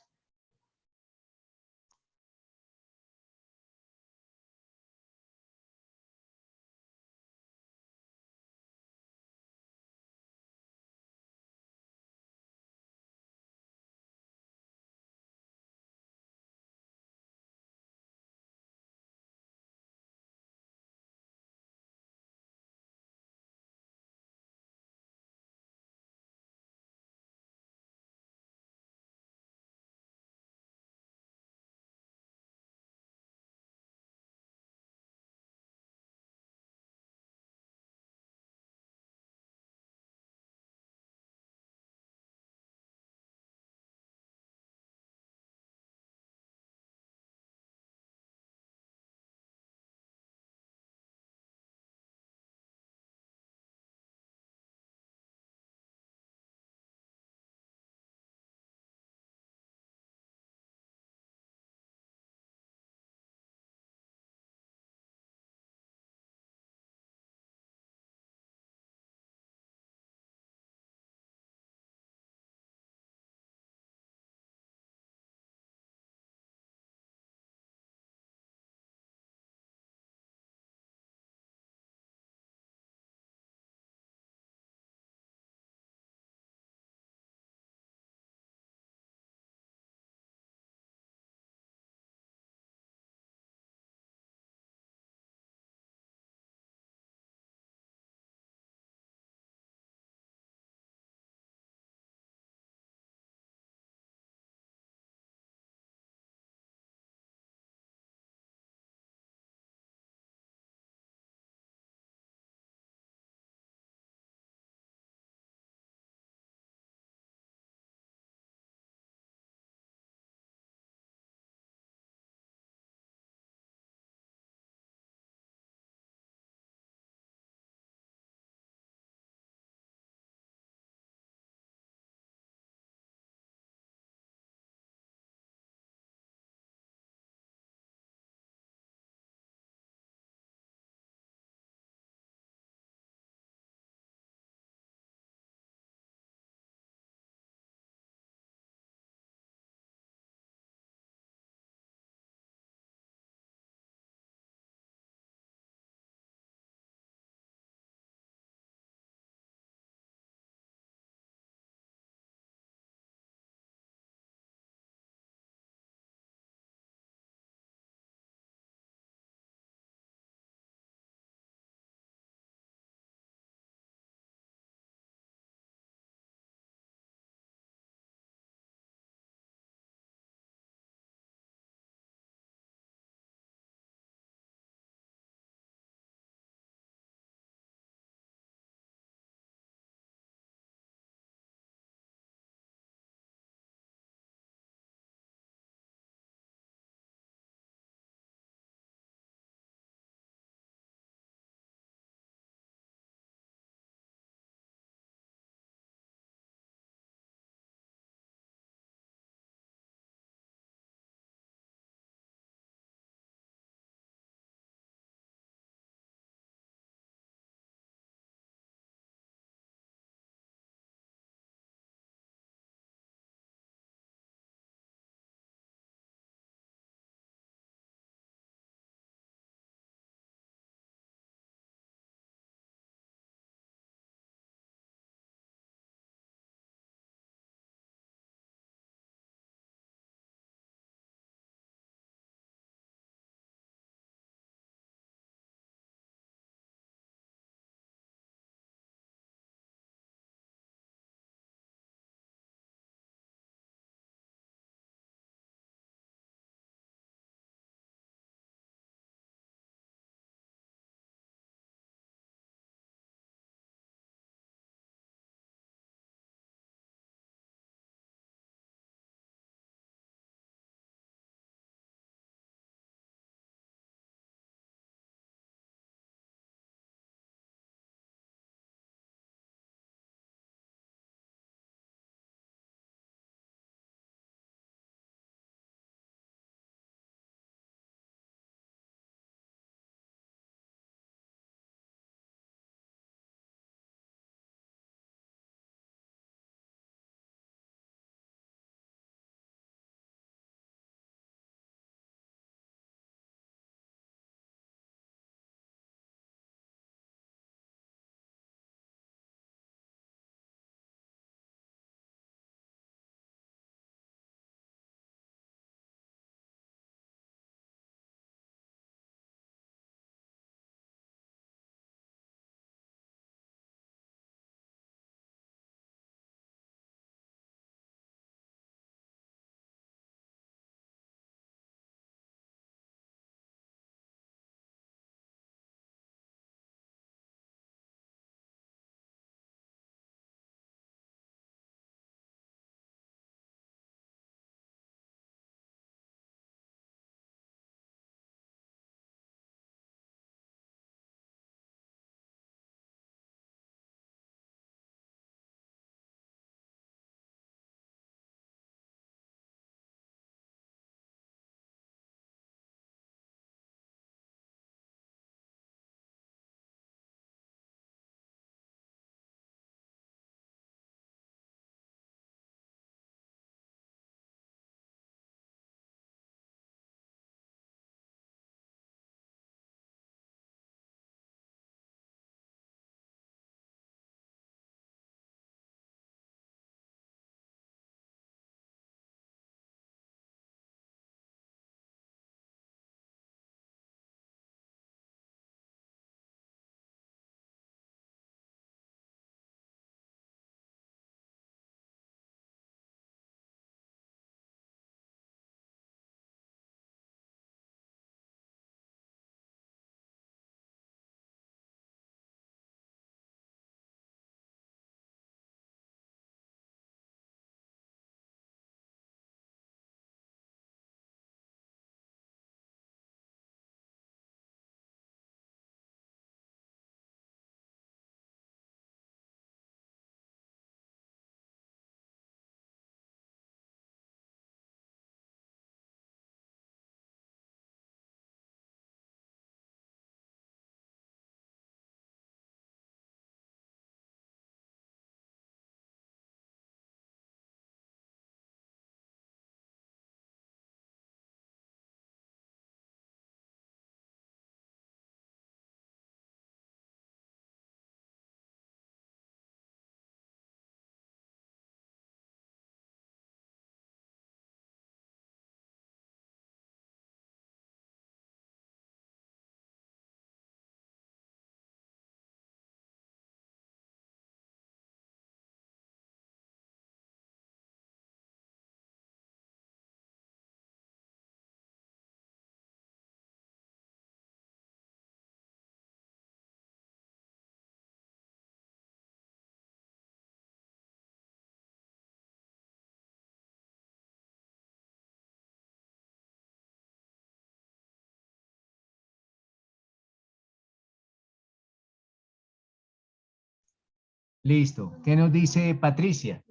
Listo. ¿Qué nos dice Patricia?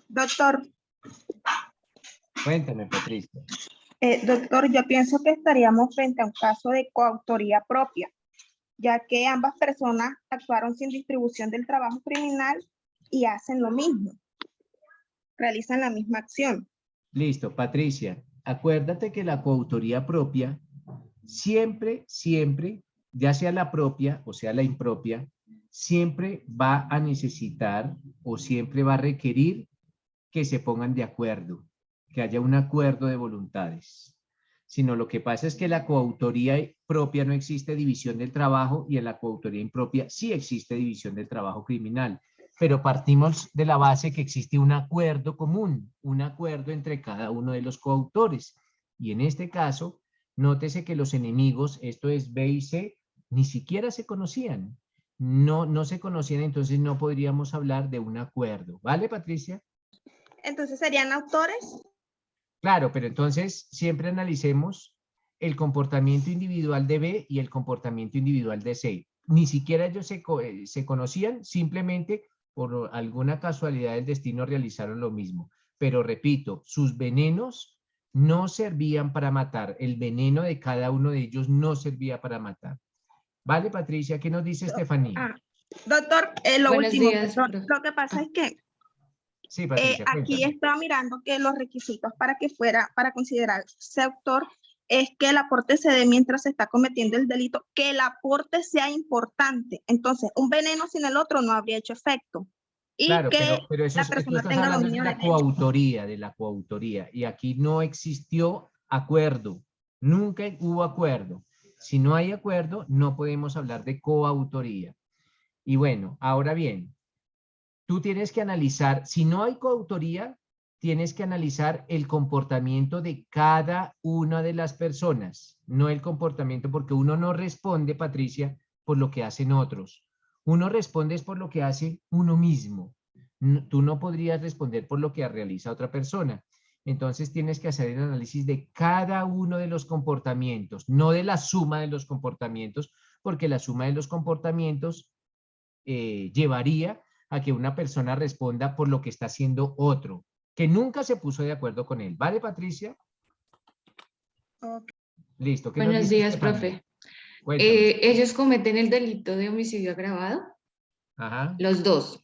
Doctor, Cuéntame, Patricia. doctor, yo pienso que estaríamos frente a un caso de coautoría propia, ya que ambas personas actuaron sin distribución del trabajo criminal y hacen lo mismo, realizan la misma acción. Listo, Patricia. Acuérdate que la coautoría propia siempre, ya sea la propia o sea la impropia, siempre va a necesitar o siempre va a requerir que se pongan de acuerdo, que haya un acuerdo de voluntades. Sino lo que pasa es que la coautoría propia no existe división del trabajo y en la coautoría impropia sí existe división del trabajo criminal. Pero partimos de la base que existe un acuerdo común, un acuerdo entre cada uno de los coautores. Y en este caso, nótese que los enemigos, esto es B y C, ni siquiera se conocían. No se conocían, entonces no podríamos hablar de un acuerdo. ¿Vale, Patricia? Entonces, ¿serían autores? Claro, pero entonces siempre analicemos el comportamiento individual de B y el comportamiento individual de C. Ni siquiera ellos se conocían, simplemente por alguna casualidad del destino realizaron lo mismo. Pero repito, sus venenos no servían para matar. El veneno de cada uno de ellos no servía para matar. ¿Vale, Patricia? ¿Qué nos dice Estefanía? Doctor, lo Buenos último, días, doctor, lo que pasa es que Sí, Patricia, aquí cuéntame. estaba mirando que los requisitos para considerarse autor es que el aporte se dé mientras se está cometiendo el delito, que el aporte sea importante. Entonces, un veneno sin el otro no habría hecho efecto. Y Claro, que pero eso la es, tú persona estás tenga hablando dominio de la coautoría, y aquí no existió acuerdo, nunca hubo acuerdo. Si no hay acuerdo, no podemos hablar de coautoría. Y bueno, ahora bien, tú tienes que analizar, si no hay coautoría, tienes que analizar el comportamiento de cada una de las personas, no el comportamiento, porque uno no responde, Patricia, por lo que hacen otros. Uno responde es por lo que hace uno mismo. Tú no podrías responder por lo que realiza otra persona. Entonces tienes que hacer el análisis de cada uno de los comportamientos, no de la suma de los comportamientos, porque la suma de los comportamientos llevaría a que una persona responda por lo que está haciendo otro, que nunca se puso de acuerdo con él. ¿Vale, Patricia? Listo. ¿Qué nos Buenos dice días, Estefanía? profe. Cuéntame. Ellos cometen el delito de homicidio agravado, Ajá. los dos,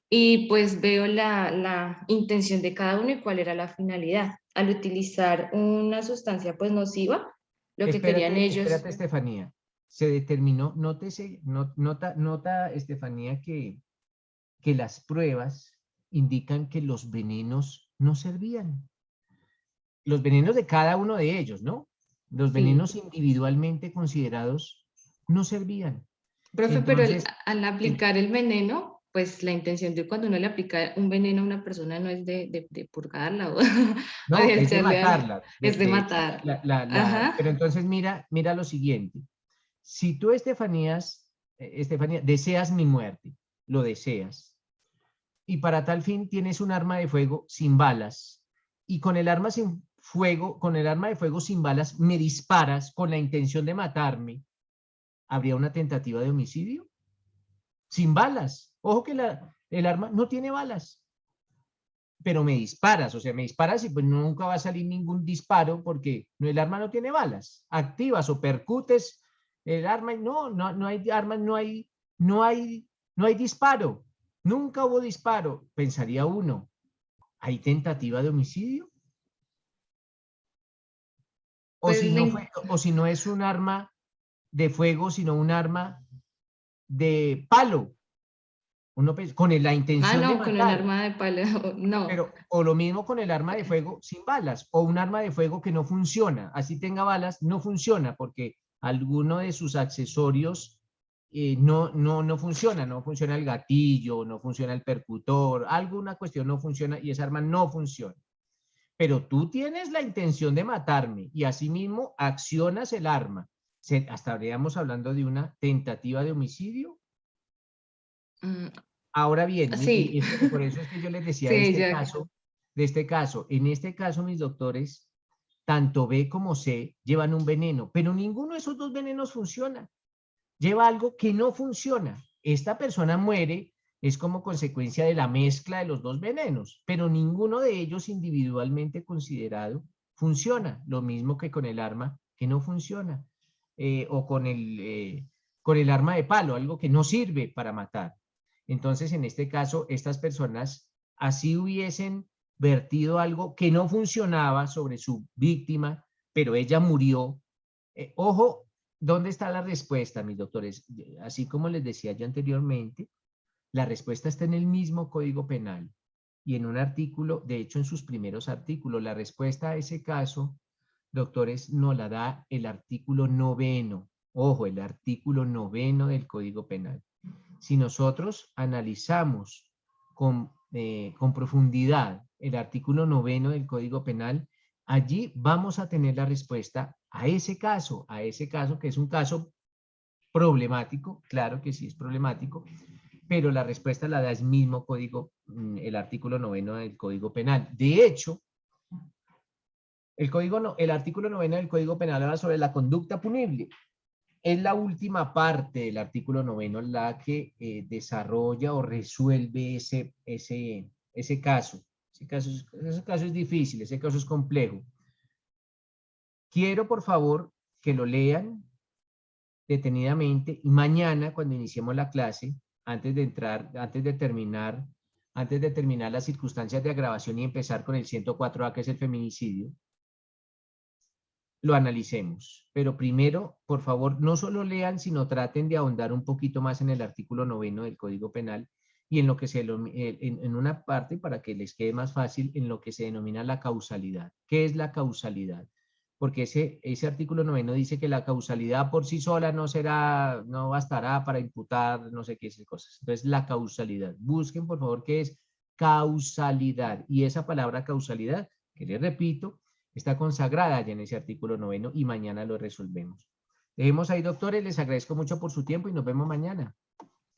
y pues veo la intención de cada uno y cuál era la finalidad. Al utilizar una sustancia pues nociva, lo que querían ellos... Espérate, Estefanía. Se determinó, nota, Estefanía, que las pruebas indican que los venenos no servían. Los venenos de cada uno de ellos, ¿no? Los venenos individualmente considerados no servían. Profe, Entonces, pero al aplicar el veneno, pues la intención de cuando uno le aplica un veneno a una persona no es de purgarla o, no, o de es de echarle algo, matarla. es de hecho, matarla. Ajá. pero entonces mira lo siguiente. Si tú, Estefanía, deseas mi muerte, lo deseas, y para tal fin tienes un arma de fuego sin balas, y con el arma de fuego sin balas me disparas con la intención de matarme, ¿habría una tentativa de homicidio? Sin balas. Ojo que el arma no tiene balas, pero me disparas, o sea, me disparas y pues nunca va a salir ningún disparo porque el arma no tiene balas. Activas o percutes el arma y no hay armas, no hay disparo. Nunca hubo disparo. Pensaría uno, ¿hay tentativa de homicidio? O Pues si no es un arma de fuego, sino un arma de palo. Uno con la intención de no, matar. con el arma de palo, no. Pero, o lo mismo con el arma de fuego sin balas, o un arma de fuego que no funciona, así tenga balas, no funciona porque alguno de sus accesorios no funciona el gatillo, no funciona el percutor, alguna cuestión no funciona y esa arma no funciona. Pero tú tienes la intención de matarme y asimismo accionas el arma. ¿Hasta estaríamos hablando de una tentativa de homicidio? Ahora bien, Sí. por eso es que yo les decía Sí, de este caso, en este caso, mis doctores, tanto B como C llevan un veneno, pero ninguno de esos dos venenos funciona. Lleva algo que no funciona. Esta persona muere, es como consecuencia de la mezcla de los dos venenos, pero ninguno de ellos individualmente considerado funciona. Lo mismo que con el arma que no funciona, o con el arma de palo, algo que no sirve para matar. Entonces, en este caso, estas personas así hubiesen vertido algo que no funcionaba sobre su víctima, pero ella murió. Ojo, ¿dónde está la respuesta, mis doctores? Así como les decía yo anteriormente, la respuesta está en el mismo Código Penal y en un artículo, de hecho en sus primeros artículos, la respuesta a ese caso, doctores, nos la da el artículo 9º. Ojo, el artículo 9º del Código Penal. Si nosotros analizamos con profundidad el artículo 9º del Código Penal, allí vamos a tener la respuesta a ese caso que es un caso problemático, claro que sí es problemático, pero la respuesta la da el mismo código, el artículo 9º del Código Penal. De hecho, el artículo 9º del Código Penal habla sobre la conducta punible. Es la última parte del artículo 9º la que desarrolla o resuelve ese caso. Ese caso es difícil, ese caso es complejo. Quiero, por favor, que lo lean detenidamente y mañana, cuando iniciemos la clase, antes de terminar las circunstancias de agravación y empezar con el 104A, que es el feminicidio, lo analicemos. Pero primero, por favor, no solo lean, sino traten de ahondar un poquito más en el artículo 9º del Código Penal y en lo que en una parte, para que les quede más fácil, en lo que se denomina la causalidad. ¿Qué es la causalidad? Porque ese artículo 9º dice que la causalidad por sí sola no bastará para imputar no sé qué cosas. Entonces, la causalidad. Busquen, por favor, qué es causalidad. Y esa palabra causalidad, que les repito, está consagrada ya en ese artículo 9º y mañana lo resolvemos. Dejemos ahí, doctores. Les agradezco mucho por su tiempo y nos vemos mañana.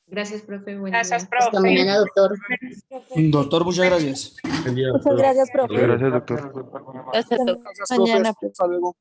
Gracias, profe. Buen Gracias, día. profe. Hasta mañana, doctor. Doctor, muchas gracias. Muchas gracias, profe. Gracias, doctor. Hasta mañana, profe. Hasta luego.